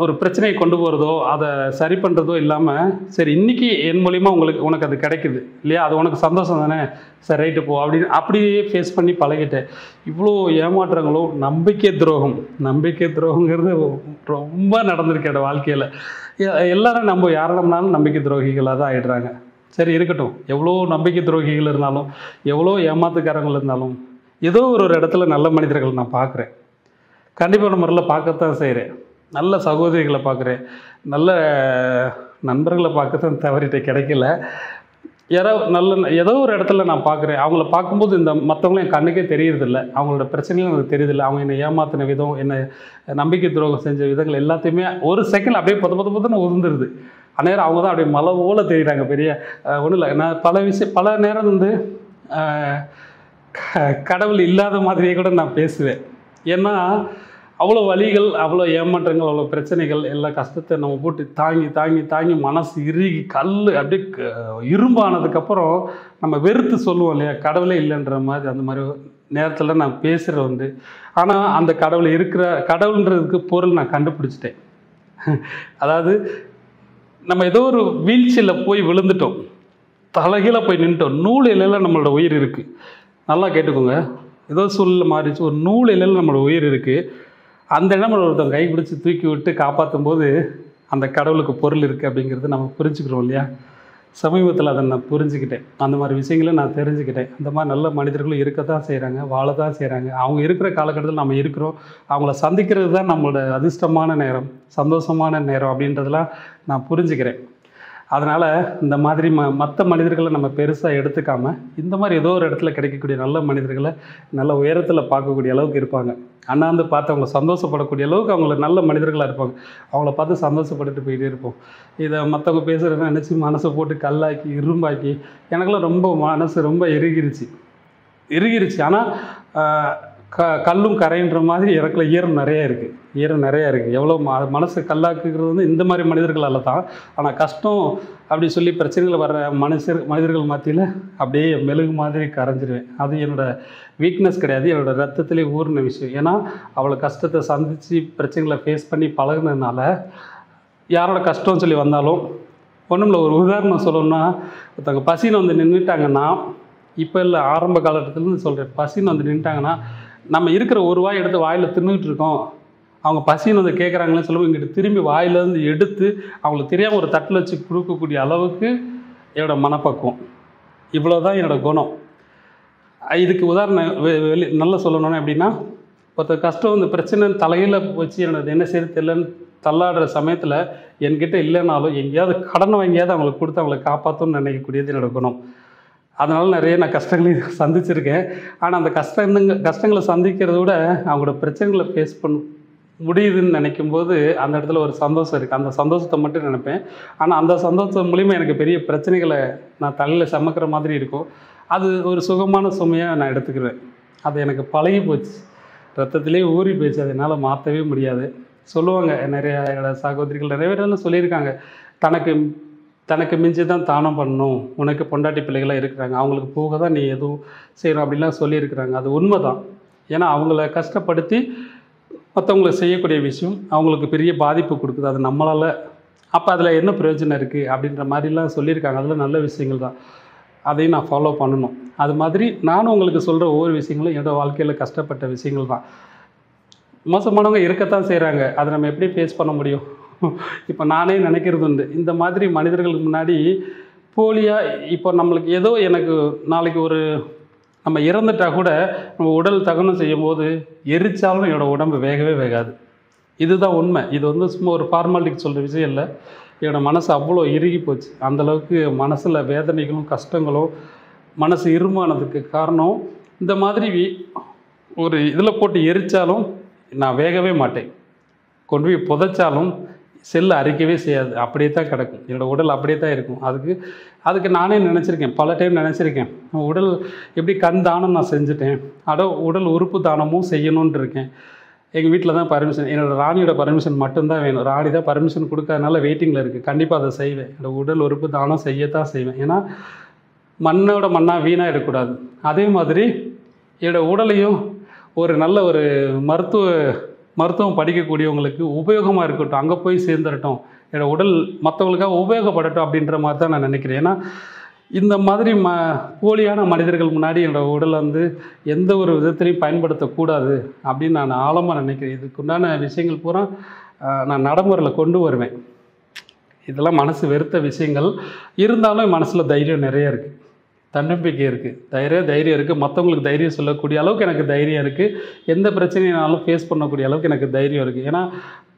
ஒரு பிரச்சனையை கொண்டு போகிறதோ அதை சரி பண்ணுறதோ இல்லாமல், சரி இன்றைக்கி என் மூலிமா உனக்கு அது கிடைக்குது இல்லையா, அது உனக்கு சந்தோஷம் தானே, சரி ரைட்டு போ அப்படின்னு அப்படியே ஃபேஸ் பண்ணி பழகிட்டேன். இவ்வளோ ஏமாற்றங்களும் நம்பிக்கை துரோகங்கிறது ரொம்ப நடந்திருக்கு என்னோட வாழ்க்கையில். எல்லோரும் யாரெல்லாம்னாலும் நம்பிக்கை துரோகிகளாக தான் ஆகிடுறாங்க. சரி இருக்கட்டும், எவ்வளோ நம்பிக்கை துரோகிகள் இருந்தாலும் எவ்வளோ ஏமாத்துக்காரங்கள் இருந்தாலும் ஏதோ ஒரு இடத்துல நல்ல மனிதர்கள் நான் பார்க்குறேன். கண்டிப்பான முறையில் பார்க்கத்தான் செய்கிறேன். நல்ல சகோதரிகளை பார்க்குறேன், நல்ல நண்பர்களை பார்க்கத்தான் தவறிட்ட கிடைக்கல. ஏதோ ஒரு இடத்துல நான் பார்க்குறேன். அவங்கள பார்க்கும்போது இந்த மற்றவங்களும் என் கண்ணுக்கே தெரியறதில்ல, அவங்களோட பிரச்சனைகளும் எனக்கு தெரியுதில்லை. அவங்க என்னை ஏமாத்தின விதம், என்னை நம்பிக்கை துரோகம் செஞ்ச விதங்கள் எல்லாத்தையுமே ஒரு செகண்ட் அப்படியே பொதுன்னு உதிர்ந்துருது. அந்நேரம் அவங்க தான் அப்படியே மலை போல தெரியுறாங்க. பெரிய ஒன்றும் இல்லை. நான் பல நேரம் வந்து கடவுள் இல்லாத மாதிரியே கூட நான் பேசுவேன். ஏன்னா அவ்வளோ வலிகள், அவ்வளோ ஏமாற்றங்கள், அவ்வளோ பிரச்சனைகள், எல்லா கஷ்டத்தை நம்ம போட்டு தாங்கி மனசு இறுகி அப்படியே இரும்பானதுக்கப்புறம் நம்ம வெறுத்து சொல்லுவோம் இல்லையா, கடவுளே இல்லைன்ற மாதிரி. அந்த மாதிரி நேரத்தில் நான் பேசுகிற வந்து, ஆனால் அந்த கடவுள்ன்றதுக்கு பொருள் நான் கண்டுபிடிச்சிட்டேன். அதாவது நம்ம ஏதோ ஒரு வீழ்ச்சியில் போய் விழுந்துட்டோம், தலைகீழ போய் நின்றுட்டோம். நூல் இலையில் நம்மளோட உயிர் இருக்குது. நல்லா கேட்டுக்கோங்க, ஏதோ சூழ்நிலை மாறிச்சு, ஒரு நூல் இலையில் நம்மளோட உயிர் இருக்குது. அந்த இடம் ஒருத்தவங்க கை பிடிச்சி தூக்கி விட்டு காப்பாற்றும் போது அந்த கடவுளுக்கு பொருள் இருக்குது அப்படிங்கிறது நம்ம புரிஞ்சுக்கிறோம் இல்லையா. சமீபத்தில் அதை நான் புரிஞ்சுக்கிட்டேன். அந்த மாதிரி விஷயங்களை நான் தெரிஞ்சுக்கிட்டேன். அந்த மாதிரி நல்ல மனிதர்களும் இருக்க தான் செய்கிறாங்க, வாழ தான் செய்கிறாங்க. அவங்க இருக்கிற காலகட்டத்தில் நம்ம இருக்கிறோம். அவங்கள சந்திக்கிறது தான் நம்மளோட அதிர்ஷ்டமான நேரம், சந்தோஷமான நேரம் அப்படின்றதெல்லாம் நான் புரிஞ்சுக்கிறேன். அதனால் இந்த மாதிரி மற்ற மனிதர்களை நம்ம பெருசாக எடுத்துக்காமல், இந்த மாதிரி ஏதோ ஒரு இடத்துல கிடைக்கக்கூடிய நல்ல மனிதர்களை நல்ல உயரத்தில் பார்க்கக்கூடிய அளவுக்கு இருப்பாங்க. அண்ணாந்து பார்த்து அவங்க சந்தோஷப்படக்கூடிய அளவுக்கு அவங்கள நல்ல மனிதர்களாக இருப்பாங்க. அவங்கள பார்த்து சந்தோஷப்பட்டுட்டு போயிட்டே இருப்போம். இதை மற்றவங்க பேசுகிறத நினச்சி மனசை போட்டு கல்லாக்கி இரும்பாக்கி எனக்குலாம் ரொம்ப மனசு ரொம்ப இறுகிருச்சு. ஆனால் கல்லும் கரைன்ற மாதிரி எனக்குள்ள ஈரம் நிறையா இருக்குது. எவ்வளோ மனசு கல்லாக்குகிறது வந்து இந்த மாதிரி மனிதர்களால் தான். ஆனால் கஷ்டம் அப்படி சொல்லி பிரச்சனைகள் வர்ற மனிதர்கள் மத்தியில் அப்படியே மெழுகு மாதிரி கரைஞ்சிருவேன். அது என்னோடய வீக்னஸ் கிடையாது, என்னோடய ரத்தத்திலே ஊறின விஷயம். ஏன்னா அவ்வளோ கஷ்டத்தை சந்தித்து பிரச்சனைகளை ஃபேஸ் பண்ணி பழகுனதுனால யாரோட கஷ்டம்னு சொல்லி வந்தாலும் ஒன்றும் ஒரு உதாரணம் சொல்லணும்னா, ஒருத்தவங்க பசின்னு வந்து நின்றுட்டாங்கன்னா, இப்போ இல்லை ஆரம்ப காலகட்டத்துலேருந்து சொல்கிறேன், பசின்னு வந்து நின்றுட்டாங்கன்னா நம்ம இருக்கிற ஒரு வாய் எடுத்து வாயில் தின்னுட்டு இருக்கோம், அவங்க பசின்னு வந்து கேட்குறாங்களேன்னு சொல்லுவோம், இங்கிட்ட திரும்பி வாயிலேருந்து எடுத்து அவங்களுக்கு தெரியாமல் ஒரு தட்டில் வச்சு கொடுக்கக்கூடிய அளவுக்கு என்னோடய மனப்பக்குவம். இவ்வளோ தான் என்னோடய குணம். இதுக்கு உதாரணம் நல்லா சொல்லணும்னா எப்படின்னா, ஒருத்தர் கஷ்டம் வந்து பிரச்சனை தலையில் வச்சு என்னோட என்ன செய்ய தெரியலன்னு தள்ளாடுற சமயத்தில் என்கிட்ட இல்லைனாலும் எங்கேயாவது கடனை வாங்கியாவது அவங்களுக்கு கொடுத்து அவங்களை காப்பாற்றணும்னு நினைக்கக்கூடியது என்னோடய குணம். அதனால் நிறைய நான் கஷ்டங்களையும் சந்திச்சிருக்கேன். ஆனால் அந்த கஷ்டங்களை சந்திக்கிறத விட அவங்களோட பிரச்சனைகளை ஃபேஸ் முடியுதுன்னு நினைக்கும்போது அந்த இடத்துல ஒரு சந்தோஷம் இருக்குது. அந்த சந்தோஷத்தை மட்டும் நினைப்பேன். ஆனால் அந்த சந்தோஷம் மூலிமா எனக்கு பெரிய பிரச்சனைகளை நான் தலையில் சுமக்கிற மாதிரி இருக்கும். அது ஒரு சுகமான சுமையாக நான் எடுத்துக்கிறேன். அது எனக்கு பழகி போச்சு, ரத்தத்திலே ஊறி போச்சு. அதை என்னால் மாற்றவே முடியாது. சொல்லுவாங்க நிறைய என்னோட சகோதரிகள் நிறைய பேர் சொல்லியிருக்காங்க, தனக்கு மிஞ்சி தான் தானம் பண்ணணும், உனக்கு பொண்டாட்டி பிள்ளைகளாக இருக்கிறாங்க, அவங்களுக்கு போக தான் நீ எதுவும் செய்யணும் அப்படிலாம் சொல்லியிருக்கிறாங்க. அது உண்மை தான். ஏன்னா அவங்கள கஷ்டப்படுத்தி மற்றவங்களுக்கு செய்யக்கூடிய விஷயம் அவங்களுக்கு பெரிய பாதிப்பு கொடுக்குது. அது நம்மளால் அப்போ அதில் என்ன பிரயோஜனம் இருக்குது அப்படின்ற மாதிரிலாம் சொல்லியிருக்காங்க. அதில் நல்ல விஷயங்கள் தான், அதையும் நான் ஃபாலோ பண்ணணும். அது மாதிரி நானும் உங்களுக்கு சொல்கிற ஒவ்வொரு விஷயங்களும் என்னோடய வாழ்க்கையில் கஷ்டப்பட்ட விஷயங்கள் தான். மோசமானவங்க இருக்கத்தான் செய்கிறாங்க, அதை நம்ம எப்படி ஃபேஸ் பண்ண முடியும்? இப்போ நானே நினைக்கிறது உண்டு, இந்த மாதிரி மனிதர்களுக்கு முன்னாடி போலியாக இப்போ நம்மளுக்கு ஏதோ எனக்கு நாளைக்கு ஒரு நம்ம இறந்துட்டால் கூட நம்ம உடல் தகனம் செய்யும் போது எரிச்சாலும் என்னோடய உடம்பு வேகவே வேகாது. இதுதான் உண்மை. இது வந்து சும்மா ஒரு ஃபார்மாலிட்டிக்கு சொல்கிற விஷயம் இல்லை. என்னோடய மனசு அவ்வளோ இறுகி போச்சு. அந்தளவுக்கு மனசில் வேதனைகளும் கஷ்டங்களும் மனசு இருமானதுக்கு காரணம் இந்த மாதிரி ஒரு இதில் போட்டு எரித்தாலும் நான் வேகவே மாட்டேன், கொண்டு போய் புதைச்சாலும் செல்லு அரிக்கவே செய்யாது, அப்படியே தான் கிடக்கும். என்னோடய உடல் அப்படியே தான் இருக்கும். அதுக்கு நானே நினச்சிருக்கேன், பல டைம் நினச்சிருக்கேன். உடல் எப்படி கண் தானம் நான் செஞ்சுட்டேன், உடல் உறுப்பு தானமும் செய்யணுன்ட்டு இருக்கேன். எங்கள் வீட்டில் தான் பர்மிஷன், என்னோடய ராணியோட பர்மிஷன் மட்டும்தான் வேணும். ராணி தான் பர்மிஷன் கொடுக்காதனால வெயிட்டிங்கில் இருக்குது. கண்டிப்பாக அதை செய்வேன். என்னோடய உடல் உறுப்பு தானம் செய்யத்தான் செய்வேன். ஏன்னா மண்ணோட மண்ணாக வீணாக இருக்கக்கூடாது. அதே மாதிரி என்னோடய உடலையும் ஒரு நல்ல ஒரு மருத்துவம் படிக்கக்கூடியவங்களுக்கு உபயோகமாக இருக்கட்டும், அங்கே போய் சேர்ந்துடட்டும், என்னோடய உடல் மற்றவங்களுக்காக உபயோகப்படட்டும் அப்படின்ற மாதிரி தான் நான் நினைக்கிறேன். ஏன்னா இந்த மாதிரி போலியான மனிதர்கள் முன்னாடி என்னோடய உடலை வந்து எந்த ஒரு விதத்திலையும் பயன்படுத்தக்கூடாது அப்படின்னு நான் ஆழமாக நினைக்கிறேன். இதுக்குண்டான விஷயங்கள் பூரா நான் நடைமுறையில் கொண்டு வருவேன். இதெல்லாம் மனசு வெறுத்த விஷயங்கள் இருந்தாலும் மனசில் தைரியம் நிறைய இருக்குது, தன்னம்பிக்கை இருக்குது, தைரியம் இருக்குது. மற்றவங்களுக்கு தைரியம் சொல்லக்கூடிய அளவுக்கு எனக்கு தைரியம் இருக்குது. எந்த பிரச்சனையினாலும் ஃபேஸ் பண்ணக்கூடிய அளவுக்கு எனக்கு தைரியம் இருக்குது. ஏன்னா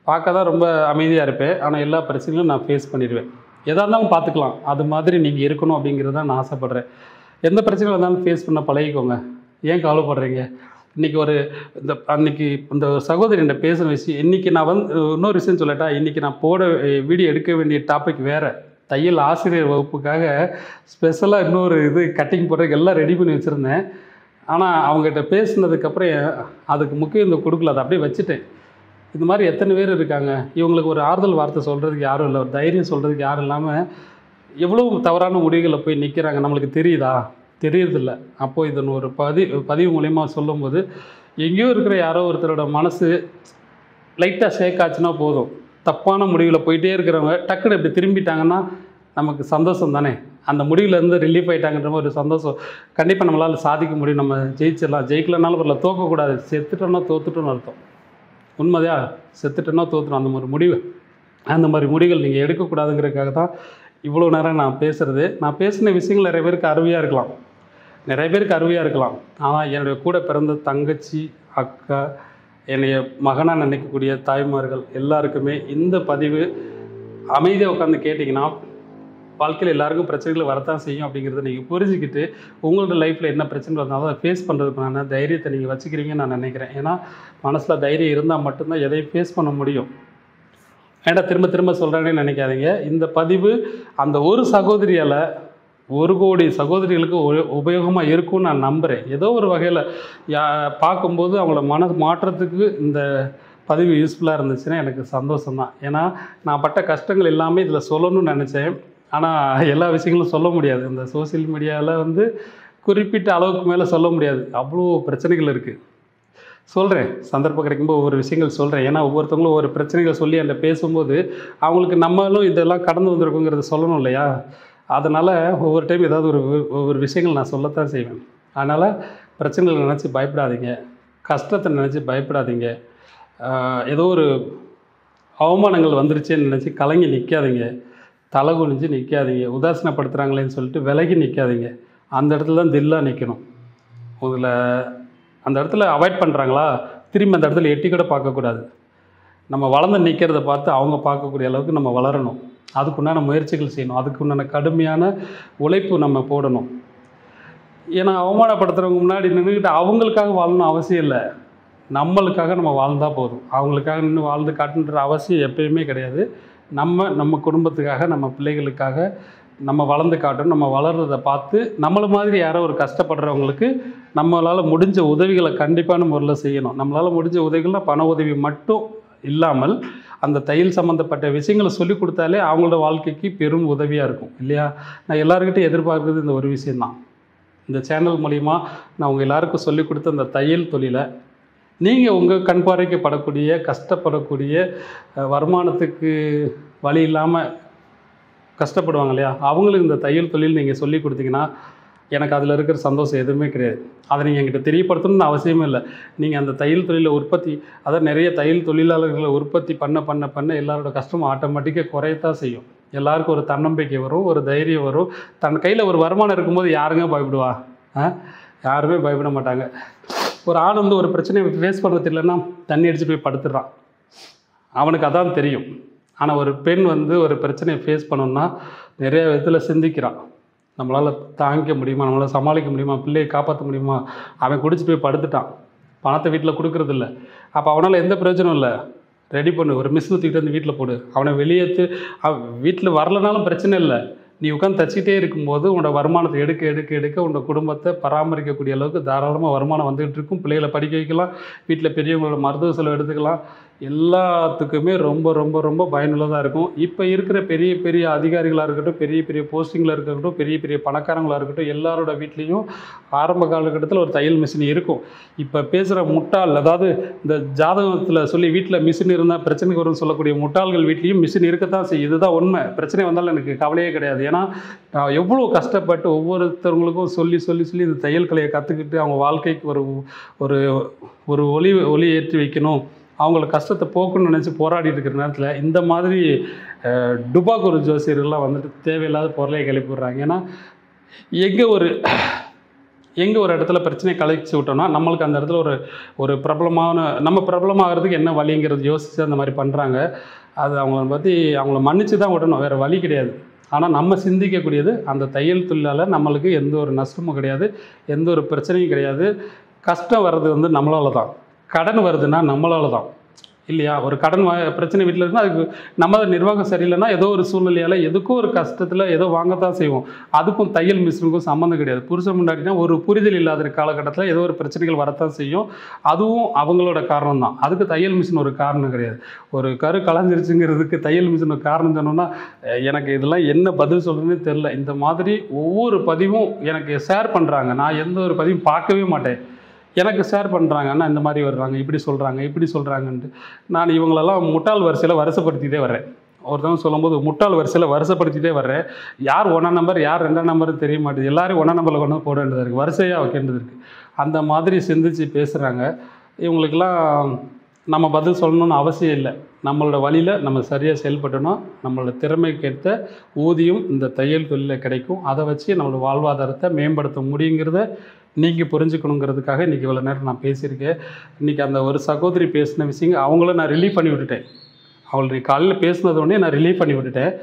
பார்க்க தான் ரொம்ப அமைதியாக இருப்பேன், ஆனால் எல்லா பிரச்சனைகளும் நான் ஃபேஸ் பண்ணிடுவேன். எதாக இருந்தாலும் பார்த்துக்கலாம், அது மாதிரி நீங்கள் இருக்கணும் அப்படிங்கிறத நான் ஆசைப்பட்றேன். எந்த பிரச்சனைகள் இருந்தாலும் ஃபேஸ் பண்ண பழகிக்கோங்க. ஏன் கவலைப்படுறீங்க? அன்றைக்கி இந்த சகோதரி என்கிட்ட பேசுகிற விஷயம், இன்றைக்கி நான் இன்னொரு விஷயம் சொல்லட்டா, இன்றைக்கி நான் வீடியோ எடுக்க வேண்டிய டாபிக் வேறு. தையல் ஆசிரியர் வகுப்புக்காக ஸ்பெஷலாக இன்னொரு கட்டிங் போடுறதுக்கு எல்லாம் ரெடி பண்ணி வச்சுருந்தேன். ஆனால் அவங்ககிட்ட பேசுனதுக்கப்புறம் அதுக்கு முக்கியம் கொடுக்கல, அதை அப்படியே வச்சுட்டேன். இந்த மாதிரி எத்தனை பேர் இருக்காங்க, இவங்களுக்கு ஒரு ஆறுதல் வார்த்தை சொல்கிறதுக்கு யாரும் இல்லை, ஒரு தைரியம் சொல்கிறதுக்கு யாரும் இல்லாமல் எவ்வளோ தவறான முடிவுகளில் போய் நிற்கிறாங்க. நம்மளுக்கு தெரியுதா? தெரியறதில்ல. அப்போது இதன் ஒரு பதிவு மூலயமா சொல்லும்போது எங்கேயோ இருக்கிற யாரோ ஒருத்தரோட மனசு லைட்டாக ஷேக்காச்சுன்னா போதும், தப்பான முடிவில் போயிட்டே இருக்கிறவங்க டக்குன்னு இப்படி திரும்பிட்டாங்கன்னா நமக்கு சந்தோஷம் தானே. அந்த முடிவுலேருந்து ரிலீஃப் ஆகிட்டாங்கன்ற ஒரு சந்தோஷம் கண்டிப்பாக நம்மளால் சாதிக்க முடியும். நம்ம ஜெயிக்கலனாலும் வரல, தோக்கக்கூடாது. செத்துட்டோன்னா தோத்துட்டோன்னு அர்த்தம். உண்மையா? செத்துட்டோன்னா தோத்துட்டோம். அந்த மாதிரி முடிவுகள் நீங்கள் எடுக்கக்கூடாதுங்கிறதுக்காக தான் இவ்வளோ நேரம் நான் பேசுகிறது. நான் பேசின விஷயங்கள் நிறைய பேருக்கு அருமையாக இருக்கலாம், ஆனால் என்னுடைய கூட பிறந்த தங்கச்சி, அக்கா, என்னைய மகனாக நினைக்கக்கூடிய தாய்மார்கள் எல்லாருக்குமே இந்த பதிவு அமைதியாக உட்காந்து கேட்டிங்கன்னா வாழ்க்கையில் எல்லாருக்கும் பிரச்சனைகள் வரத்தான் செய்யும் அப்படிங்கிறத நீங்கள் புரிஞ்சுக்கிட்டு உங்களோட லைஃப்பில் என்ன பிரச்சனை வந்தாலும் அதை ஃபேஸ் பண்ணுறதுக்கான தைரியத்தை நீங்கள் வச்சுக்கிறீங்கன்னு நான் நினைக்கிறேன். ஏன்னா மனசில் தைரியம் இருந்தால் மட்டும்தான் எதையும் ஃபேஸ் பண்ண முடியும். ஏன்னா திரும்ப சொல்கிறேன்னு நினைக்காதீங்க. இந்த பதிவு அந்த ஒரு சகோதரியால் 1 கோடி சகோதரிகளுக்கு உபயோகமாக இருக்கும்னு நான் நம்புகிறேன். ஏதோ ஒரு வகையில் பார்க்கும்போது அவங்கள மாற்றத்துக்கு இந்த பதிவு யூஸ்ஃபுல்லாக இருந்துச்சுன்னா எனக்கு சந்தோஷம்தான். ஏன்னா நான் பட்ட கஷ்டங்கள் எல்லாமே இதில் சொல்லணும்னு நினச்சேன், ஆனால் எல்லா விஷயங்களும் சொல்ல முடியாது. இந்த சோசியல் மீடியாவில் குறிப்பிட்ட அளவுக்கு மேலே சொல்ல முடியாது, அவ்வளோ பிரச்சனைகள் இருக்குது. சொல்கிறேன், சந்தர்ப்பம் கிடைக்கும்போது ஒவ்வொரு விஷயங்கள் சொல்கிறேன். ஏன்னா ஒவ்வொருத்தவங்களும் ஒவ்வொரு பிரச்சனைகள் சொல்லி அந்த பேசும்போது அவங்களுக்கு நம்மளும் இதெல்லாம் கடந்து வந்திருக்குங்கிறத சொல்லணும் இல்லையா? அதனால் ஒவ்வொரு டைம் ஏதாவது ஒவ்வொரு விஷயங்கள் நான் சொல்லத்தான் செய்வேன். அதனால் பிரச்சனைகளை நினச்சி பயப்படாதீங்க, கஷ்டத்தை நினச்சி பயப்படாதீங்க. ஏதோ ஒரு அவமானங்கள் வந்துருச்சேன்னு நினச்சி கலங்கி நிற்காதீங்க. தலை குனிஞ்சு நிற்காதீங்க. உதாசீனப்படுத்துகிறாங்களேன்னு சொல்லிட்டு விலகி நிற்காதீங்க. அந்த இடத்துல தான் தில்லாக நிற்கணும். உங்களை அந்த இடத்துல அவாய்ட் பண்ணுறாங்களா, திரும்பி அந்த இடத்துல எட்டி கூட பார்க்கக்கூடாது. நம்ம வளர்ந்து நிற்கிறத பார்த்து அவங்க பார்க்கக்கூடிய அளவுக்கு நம்ம வளரணும். அதுக்குண்டான முயற்சிகள் செய்யணும். அதுக்குண்டான கடுமையான உழைப்பு நம்ம போடணும். ஏன்னா அவமானப்படுத்துகிறவங்க முன்னாடி நின்றுக்கிட்டு அவங்களுக்காக வாழணும் அவசியம் இல்லை. நம்மளுக்காக நம்ம வாழ்ந்தால் போதும். அவங்களுக்காக நின்று வாழ்ந்து காட்டுன்ற அவசியம் எப்பயுமே கிடையாது. நம்ம குடும்பத்துக்காக, நம்ம பிள்ளைகளுக்காக நம்ம வளர்ந்து காட்டணும். நம்ம வளர்கிறத பார்த்து நம்மளை மாதிரி யாரோ ஒரு கஷ்டப்படுறவங்களுக்கு நம்மளால் முடிஞ்ச உதவிகளை கண்டிப்பான முறையில் செய்யணும். நம்மளால் முடிஞ்ச உதவிகள்னால் பண உதவி மட்டும் இல்லாமல் அந்த தையல் சம்மந்தப்பட்ட விஷயங்களை சொல்லிக் கொடுத்தாலே அவங்களோட வாழ்க்கைக்கு பெரும் உதவியாக இருக்கும் இல்லையா? நான் எல்லாருக்கிட்டையும் எதிர்பார்க்குறது இந்த ஒரு விஷயந்தான். இந்த சேனல் மூலிமா நான் உங்கள் எல்லாருக்கும் சொல்லிக் கொடுத்த அந்த தையல் தொழிலை நீங்கள் உங்கள் கண் பார்வைக்கு படக்கூடிய, கஷ்டப்படக்கூடிய, வருமானத்துக்கு வழி இல்லாமல் கஷ்டப்படுவாங்க இல்லையா, அவங்களுக்கு இந்த தையல் தொழில் நீங்கள் சொல்லி கொடுத்தீங்கன்னா எனக்கு அதில் இருக்கிற சந்தோஷம் எதுவுமே கிடையாது. அதை நீங்கள் என்கிட்ட தெரியப்படுத்தணும்னு அவசியமே இல்லை. நீங்கள் அந்த தையல் தொழிலை உற்பத்தி, அதாவது நிறைய தையல் தொழிலாளர்களை உற்பத்தி பண்ண எல்லாரோட கஷ்டமும் ஆட்டோமேட்டிக்காக குறையத்தான் செய்யும். எல்லாருக்கும் ஒரு தன்னம்பிக்கை வரும், ஒரு தைரியம் வரும். தன் கையில் ஒரு வருமானம் இருக்கும்போது யாருங்க பயப்படுவா? யாருமே பயப்பட மாட்டாங்க. ஒரு ஆண் வந்து ஒரு பிரச்சனையை ஃபேஸ் பண்ணுறது இல்லைன்னா தண்ணி அடித்து போய் படுத்துடுறான். அவனுக்கு அதான் தெரியும். ஆனால் ஒரு பெண் வந்து ஒரு பிரச்சனையை ஃபேஸ் பண்ணணுன்னா நிறைய விதத்தில் சிந்திக்கிறான். நம்மளால் தாங்கிக்க முடியுமா, நம்மளால் சமாளிக்க முடியுமா, பிள்ளையை காப்பாற்ற முடியுமா? அவன் குடிச்சு போய் படுத்துட்டான், பணத்தை வீட்டில் கொடுக்குறதில்ல. அப்போ அவனால் எந்த பிரயோஜனம் இல்லை. ரெடி பண்ணு, ஒரு மிஷினை தூக்கிட்டு வந்து வீட்டில் போடு, அவனை வெளியேற்று. வீட்டில் வரலனாலும் பிரச்சனை இல்லை. நீ உட்காந்து தச்சிக்கிட்டே இருக்கும்போது உன்னோட வருமானத்தை எடுக்க உன்னோட குடும்பத்தை பராமரிக்கக்கூடிய அளவுக்கு தாராளமாக வருமானம் வந்துகிட்டு இருக்கும். பிள்ளைகளை படிக்க வைக்கலாம், வீட்டில் பெரியவங்களோட மருத்துவ செலவு எடுத்துக்கலாம். எல்லாத்துக்குமே ரொம்ப ரொம்ப ரொம்ப பயனுள்ளதாக இருக்கும். இப்போ இருக்கிற பெரிய பெரிய அதிகாரிகளாக இருக்கட்டும், பெரிய பெரிய போஸ்டிங்கில் இருக்கட்டும், பெரிய பெரிய பணக்காரங்களாக இருக்கட்டும், எல்லாரோட வீட்லேயும் ஆரம்ப காலகட்டத்தில் ஒரு தையல் மிஷின் இருக்கும். இப்போ பேசுகிற முட்டாள், அதாவது இந்த ஜாதகத்தில் சொல்லி வீட்டில் மிஷின் இருந்தால் பிரச்சனைக்கு வரும்னு சொல்லக்கூடிய முட்டாள்கள் வீட்லேயும் மிஷின் இருக்கத்தான் செய்யும். இதுதான் உண்மை. பிரச்சனை வந்தாலும் எனக்கு கவலையே கிடையாது. ஏன்னா நான் எவ்வளோ கஷ்டப்பட்டு ஒவ்வொருத்தவங்களுக்கும் சொல்லி சொல்லி சொல்லி இந்த தையல் கலையை கற்றுக்கிட்டு அவங்க வாழ்க்கைக்கு ஒரு ஒரு ஒளி ஏற்றி வைக்கணும், அவங்கள கஷ்டத்தை போக்குன்னு நினச்சி போராடிட்டு இருக்கிற நேரத்தில் இந்த மாதிரி டுபாக்கூர் ஜோசியர்கள்லாம் வந்துட்டு தேவையில்லாத பொருளையை கிளப்பி விடுறாங்க. ஏன்னா எங்கே ஒரு இடத்துல பிரச்சனையை கலைச்சி விட்டோம்னா நம்மளுக்கு அந்த இடத்துல ஒரு நம்ம பிரபலமாகிறதுக்கு என்ன வழிங்கிறது யோசித்து அந்த மாதிரி பண்ணுறாங்க. அது அவங்கள மன்னிச்சு தான் விடணும், வேறு வழி கிடையாது. ஆனால் நம்ம சிந்திக்கக்கூடியது அந்த தையல் தொழிலால் நம்மளுக்கு எந்த ஒரு நஷ்டமும் கிடையாது, எந்த ஒரு பிரச்சனையும் கிடையாது. கஷ்டம் வர்றது வந்து நம்மளால தான், கடன் வருதுன்னா நம்மளால தான் இல்லையா? ஒரு கடன் பிரச்சனை வீட்டில் இருக்குன்னா அதுக்கு நம்ம நிர்வாகம் சரியில்லைன்னா ஏதோ ஒரு சூழ்நிலையால் எதுக்கும் ஒரு கஷ்டத்தில் ஏதோ வாங்கத்தான் செய்வோம். அதுக்கும் தையல் மிஷினுக்கும் சம்மந்தம் கிடையாது. புருஷன் முன்னாடினா ஒரு புரிதல் இல்லாத காலகட்டத்தில் ஏதோ ஒரு பிரச்சனைகள் வரத்தான் செய்யும். அதுவும் அவங்களோட காரணம் தான். அதுக்கு தையல் மிஷின் ஒரு காரணம் கிடையாது. ஒரு கரு கலைஞ்சிருச்சுங்கிறதுக்கு தையல் மிஷின் ஒரு காரணம் சொன்னோன்னா எனக்கு இதெல்லாம் என்ன பதில் சொல்கிறதுனே தெரில. இந்த மாதிரி ஒவ்வொரு பதிவும் எனக்கு ஷேர் பண்ணுறாங்க. நான் எந்த ஒரு பதிவும் பார்க்கவே மாட்டேன், எனக்கு ஷேர் பண்ணுறாங்க. அண்ணா இந்த மாதிரி வர்றாங்க, இப்படி சொல்கிறாங்கன்ட்டு நான் இவங்களெல்லாம் முட்டாள் வரிசையில் வரிசைப்படுத்திகிட்டே வரேன். ஒருத்தவங்க சொல்லும்போது முட்டாள் வரிசையில் வரிசைப்படுத்திகிட்டே வர்றேன். யார் 1ஆம் நம்பர் யார் 2ஆம் நம்பர் தெரிய மாட்டேது. எல்லோரும் 1ஆம் நம்பரில் கொண்டு போட வேண்டியது இருக்குது, வரிசையாக வைக்க இருக்குது. அந்த மாதிரி சிந்திச்சு பேசுகிறாங்க. இவங்களுக்கெல்லாம் நம்ம பதில் சொல்லணும்னு அவசியம் இல்லை. நம்மளோட வழியில் நம்ம சரியாக செயல்பட்டோன்னா நம்மளோட திறமைக்கேற்ற ஊதியம் இந்த தையல் தொழிலில் கிடைக்கும். அதை வச்சு நம்மளோட வாழ்வாதாரத்தை மேம்படுத்த முடியுங்கிறத நீங்கள் புரிஞ்சுக்கணுங்கிறதுக்காக இன்றைக்கி இவ்வளோ நேரம் நான் பேசியிருக்கேன். இன்றைக்கி அந்த ஒரு சகோதரி பேசின விஷயங்கள் அவங்கள நான் ரிலீவ் பண்ணி விட்டுட்டேன். அவளுடைய காலையில் பேசினதோடனே நான் ரிலீவ் பண்ணி விட்டுட்டேன்.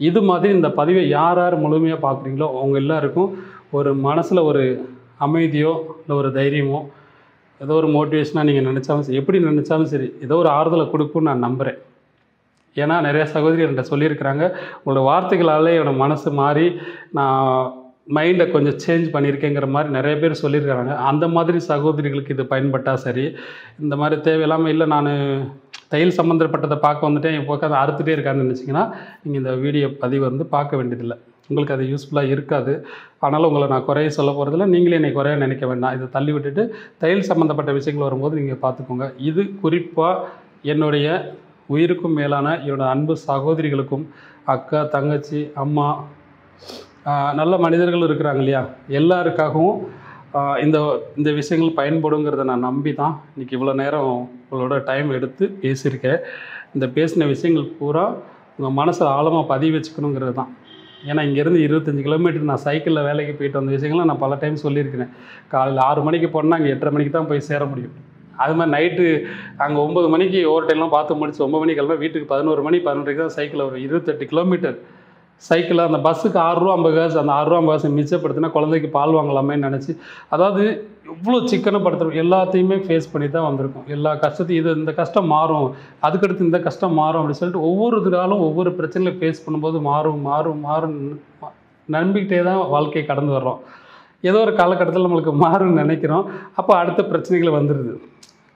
இது மாதிரி இந்த பதிவை யார் முழுமையாக பார்க்குறீங்களோ அவங்க எல்லாருக்கும் ஒரு மனசில் ஒரு அமைதியோ இல்லை ஒரு தைரியமோ ஏதோ ஒரு மோட்டிவேஷனாக நீங்கள் நினச்சாலும் சரி, எப்படி நினச்சாலும் சரி, ஏதோ ஒரு ஆறுதலை கொடுக்கும்னு நான் நம்புகிறேன். ஏன்னா நிறையா சகோதரி என்கிட்ட சொல்லியிருக்கிறாங்க, உங்களோட வார்த்தைகளாலே என்னோட மனசு மாறி நான் மைண்டை கொஞ்சம் சேஞ்ச் பண்ணியிருக்கேங்கிற மாதிரி நிறைய பேர் சொல்லியிருக்கிறாங்க. அந்த மாதிரி சகோதரிகளுக்கு இது பயன்பட்டால் சரி. இந்த மாதிரி தேவையில்லாமல் இல்லை நான் தையல் சம்மந்தப்பட்டதை பார்க்க வந்துட்டேன், இப்போ அதை அறுத்துட்டே இருக்கான்னு நினச்சிங்கன்னா நீங்கள் இந்த வீடியோ பதிவு வந்து பார்க்க வேண்டியதில்லை. உங்களுக்கு அது யூஸ்ஃபுல்லாக இருக்காது. ஆனாலும் உங்களை நான் குறைய சொல்ல போகிறதில்ல, நீங்களே என்னை குறைய நினைக்க வேண்டாம். இதை தள்ளி விட்டுட்டு தையல் சம்மந்தப்பட்ட விஷயங்கள் வரும்போது நீங்கள் பார்த்துக்கோங்க. இது குறிப்பாக என்னுடைய உயிருக்கும் மேலான என்னோடய அன்பு சகோதரிகளுக்கும், அக்கா, தங்கச்சி, அம்மா, நல்ல மனிதர்கள் இருக்கிறாங்க இல்லையா, எல்லாருக்காகவும் இந்த இந்த விஷயங்கள் பயன்படுங்கிறத நான் நம்பி தான் இன்றைக்கி இவ்வளோ நேரம் உங்களோட டைம் எடுத்து பேசியிருக்கேன். இந்த பேசின விஷயங்கள் பூரா உங்கள் மனசில் ஆழமாக பதிவு வச்சுக்கணுங்கிறது தான். ஏன்னா இங்கேருந்து 25 கிலோமீட்டர் நான் சைக்கிளில் வேலைக்கு போயிட்டு வந்த விஷயங்களை நான் பல டைம் சொல்லியிருக்கிறேன். காலையில் 6 மணிக்கு போனால் அங்கே 8:30 மணிக்கு தான் போய் சேர முடியும். அது மாதிரி நைட்டு அங்கே 9 மணிக்கு ஓவர் டைம்லாம் பார்த்து முடிச்சு 9 மணிக்கு கிளம்ப வீட்டுக்கு 11 மணி 11:30 தான் சைக்கிளில் வரும். 28 கிலோமீட்டர் சைக்கிளில் அந்த பஸ்ஸுக்கு ₹6.50 அந்த ₹6.50 மிச்சப்படுத்தினா குழந்தைக்கு பால் வாங்கலாமேன்னு நினச்சி, அதாவது எவ்வளோ சிக்கனப்படுத்துகிறோம். எல்லாத்தையுமே ஃபேஸ் பண்ணி தான் வந்திருக்கோம். எல்லா கஷ்டத்தையும் இந்த கஷ்டம் மாறும், அதுக்கடுத்து இந்த கஷ்டம் மாறும் அப்படின்னு சொல்லிட்டு ஒவ்வொரு நாளும் ஒவ்வொரு பிரச்சனையை ஃபேஸ் பண்ணும்போது மாறும் நம்பிக்கிட்டே தான் வாழ்க்கையை கடந்து வர்றோம். ஏதோ ஒரு காலகட்டத்தில் நம்மளுக்கு மாறும்னு நினைக்கிறோம். அப்போ அடுத்த பிரச்சனைகள் வந்துடுது.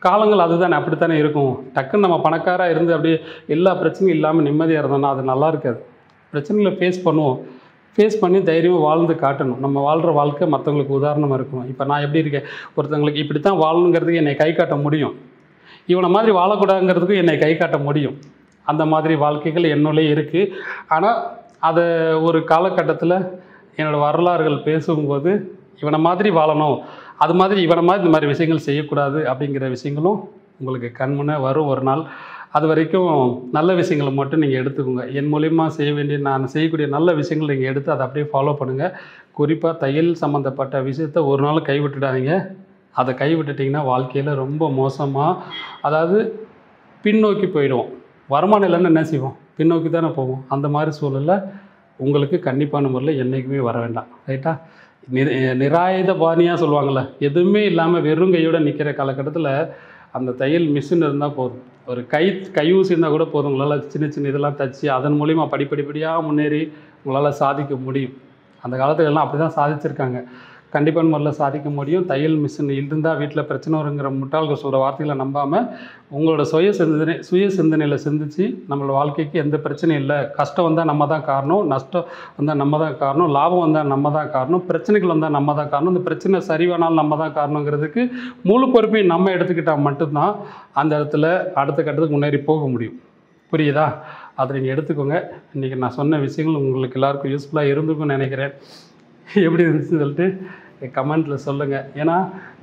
காலங்கள் அதுதானே, அப்படித்தானே இருக்கும். டக்குன்னு நம்ம பணக்காராக இருந்து அப்படியே எல்லா பிரச்சனையும் இல்லாமல் நிம்மதியாக இருந்தோம்னா அது நல்லா இருக்காது. பிரச்சனைகளை ஃபேஸ் பண்ணி தைரியமாக வாழ்ந்து காட்டணும். நம்ம வாழ்கிற வாழ்க்கை மற்றவங்களுக்கு உதாரணமாக இருக்கணும். இப்போ நான் எப்படி இருக்கேன், ஒருத்தவங்களுக்கு இப்படி தான் வாழணுங்கிறதுக்கு என்னை கை காட்ட முடியும், இவனை மாதிரி வாழக்கூடாதுங்கிறதுக்கும் என்னை கை காட்ட முடியும். அந்த மாதிரி வாழ்க்கைகள் என்னுள்ளே இருக்குது. ஆனால் அதை ஒரு காலகட்டத்தில் என்னோடய வரலாறுகள் பேசும்போது இவனை மாதிரி வாழணும், அது மாதிரி இவனை மாதிரி இந்த மாதிரி விஷயங்கள் செய்யக்கூடாது அப்படிங்கிற விஷயங்களும் உங்களுக்கு கண்முன்னே வரும் ஒரு நாள். அது வரைக்கும் நல்ல விஷயங்களை மட்டும் நீங்கள் எடுத்துக்கோங்க. என் மூலிமா செய்ய வேண்டிய நான் செய்யக்கூடிய நல்ல விஷயங்கள் நீங்கள் எடுத்து அதை அப்படியே ஃபாலோ பண்ணுங்கள். குறிப்பாக தையல் சம்மந்தப்பட்ட விஷயத்த ஒரு நாள் கைவிட்டுடாதீங்க. அதை கைவிட்டுட்டிங்கன்னா வாழ்க்கையில் ரொம்ப மோசமாக, அதாவது பின்னோக்கி போயிடுவோம். வருமானம் இல்லைன்னு என்ன செய்வோம், பின்னோக்கி தானே போவோம். அந்த மாதிரி சூழலில் உங்களுக்கு கண்டிப்பான முறையில் என்றைக்குமே வர வேண்டாம். ரைட்டா? நிராயுத பாணியாக சொல்லுவாங்கள்ல, எதுவுமே இல்லாமல் வெறும் கையோடு நிற்கிற காலகட்டத்தில் அந்த தையல் மிஷின் இருந்தால் போதும். ஒரு கை ஊசி இருந்தால் கூட போதும். உங்களால் சின்ன சின்ன இதெல்லாம் தச்சு அதன் மூலிமா படிப்படியாக முன்னேறி உங்களால் சாதிக்க முடியும். அந்த காலத்துல எல்லாம் அப்படி தான் சாதிச்சிருக்காங்க. கண்டிப்பான முறையில் சாதிக்க முடியும். தையல் மிஷின் இருந்தால் வீட்டில் பிரச்சனை வருங்கிற முட்டாள்கள் சொல்கிற வார்த்தைகளை நம்பாமல் உங்களோட சுய சிந்தனையில் சிந்திச்சு நம்மளோட வாழ்க்கைக்கு எந்த பிரச்சனையும் இல்லை, கஷ்டம் வந்தால் நம்ம தான் காரணம், நஷ்டம் வந்தால் நம்ம தான் காரணம், லாபம் வந்தால் நம்ம தான் காரணம், பிரச்சனைகள் வந்தால் நம்ம தான் காரணம், இந்த பிரச்சனை சரிவானாலும் நம்ம தான் காரணங்கிறதுக்கு முழு பொறுப்பையும் நம்ம எடுத்துக்கிட்டால் மட்டும்தான் அந்த இடத்துல அடுத்த கட்டத்துக்கு முன்னேறி போக முடியும். புரியுதா? அதை நீங்கள் எடுத்துக்கோங்க. இன்றைக்கி நான் சொன்ன விஷயங்கள் உங்களுக்கு எல்லாருக்கும் யூஸ்ஃபுல்லாக இருந்துக்குன்னு நினைக்கிறேன். எப்படி இருந்துச்சுன்னு சொல்லிட்டு கமெண்ட்டில் சொல்லுங்கள். ஏன்னா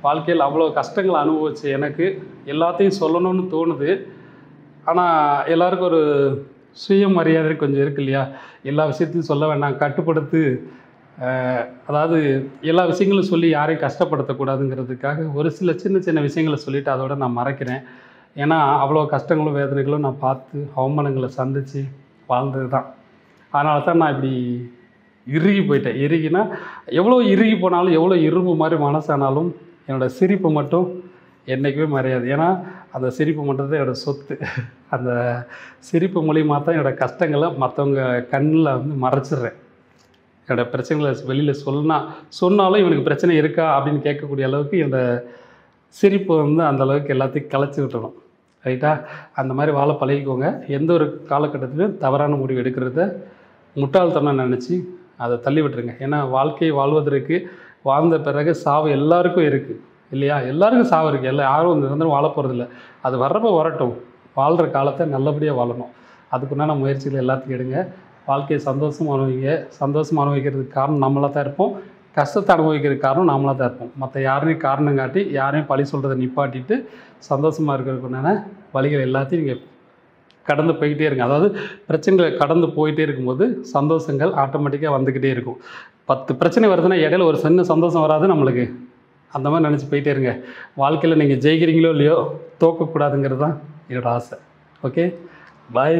வாழ்க்கையில் அவ்வளோ கஷ்டங்களை அனுபவிச்சு எனக்கு எல்லாத்தையும் சொல்லணும்னு தோணுது. ஆனால் எல்லாருக்கும் ஒரு சுயமரியாதை கொஞ்சம் இருக்கு இல்லையா? எல்லா விஷயத்தையும் சொல்ல வேண்டாம், கட்டுப்படுத்து, அதாவது எல்லா விஷயங்களும் சொல்லி யாரையும் கஷ்டப்படுத்தக்கூடாதுங்கிறதுக்காக ஒரு சில சின்ன சின்ன விஷயங்களை சொல்லிவிட்டு அதோட நான் மறைக்கிறேன். ஏன்னா அவ்வளோ கஷ்டங்களும் வேதனைகளும் நான் பார்த்து அவமானங்களை சந்தித்து வாழ்ந்தது தான். அதனால தான் நான் இப்படி இறுகி போயிட்டேன். இறுகினா எவ்வளோ இறுகி போனாலும், எவ்வளோ இரும்பு மாதிரி மனசானாலும் என்னோடய சிரிப்பு மட்டும் என்றைக்குமே மறையாது. ஏன்னா அந்த சிரிப்பு மட்டும் தான் என்னோடய சொத்து. அந்த சிரிப்பு மூலியமாக தான் என்னோடய கஷ்டங்களை மற்றவங்க கண்ணில் வந்து மறைச்சிட்றேன். என்னோடய பிரச்சனைகளை வெளியில் சொன்னாலும் இவனுக்கு பிரச்சனை இருக்கா அப்படின்னு கேட்கக்கூடிய அளவுக்கு என்னோடய சிரிப்பு வந்து அந்தளவுக்கு எல்லாத்தையும் கலைச்சி விட்டுறணும். ரைட்டா? அந்த மாதிரி வாழ பழகிக்கோங்க. எந்த ஒரு காலகட்டத்திலும் தவறான முடிவு எடுக்கிறத முட்டாள்தனம் நினச்சி அதை தள்ளி விட்டுருங்க. ஏன்னா வாழ்க்கையை வாழ்வதற்கு வாழ்ந்த பிறகு சாவு எல்லாருக்கும் இருக்குது இல்லையா? எல்லாருக்கும் சாவு இருக்குது. யாரும் நிரந்தரம் வாழ போகிறதில்ல. அது வர்றப்போ வரட்டும். வாழ்கிற காலத்தை நல்லபடியாக வாழணும். அதுக்குண்டான முயற்சிகள் எல்லாத்தையும் எடுங்க. வாழ்க்கையை சந்தோஷம் அனுபவிக்கிறதுக்கு காரணம் நம்மளாக தான் இருப்போம். கஷ்டத்தை அனுபவிக்கிறதுக்கு காரணம் நாமளாக தான் இருப்போம். மற்ற யாரையும் காரணம் காட்டி யாரையும் பழி சொல்கிறத நிப்பாட்டிட்டு சந்தோஷமாக இருக்கிறதுக்குண்டான வழிகள் எல்லாத்தையும் நீங்கள் கடந்து போய்கிட்டே இருங்க. அதாவது பிரச்சனைகளை கடந்து போயிட்டே இருக்கும்போது சந்தோஷங்கள் ஆட்டோமேட்டிக்காக வந்துக்கிட்டே இருக்கும். 10 பிரச்சனை வருதுன்னா இடையில ஒரு சின்ன சந்தோஷம் வராது நம்மளுக்கு. அந்த மாதிரி நினச்சி போயிட்டே இருங்க. வாழ்க்கையில் நீங்கள் ஜெயிக்கிறீங்களோ இல்லையோ தோக்கக்கூடாதுங்கிறது தான் என்னோடய ஆசை. ஓகே, பாய்.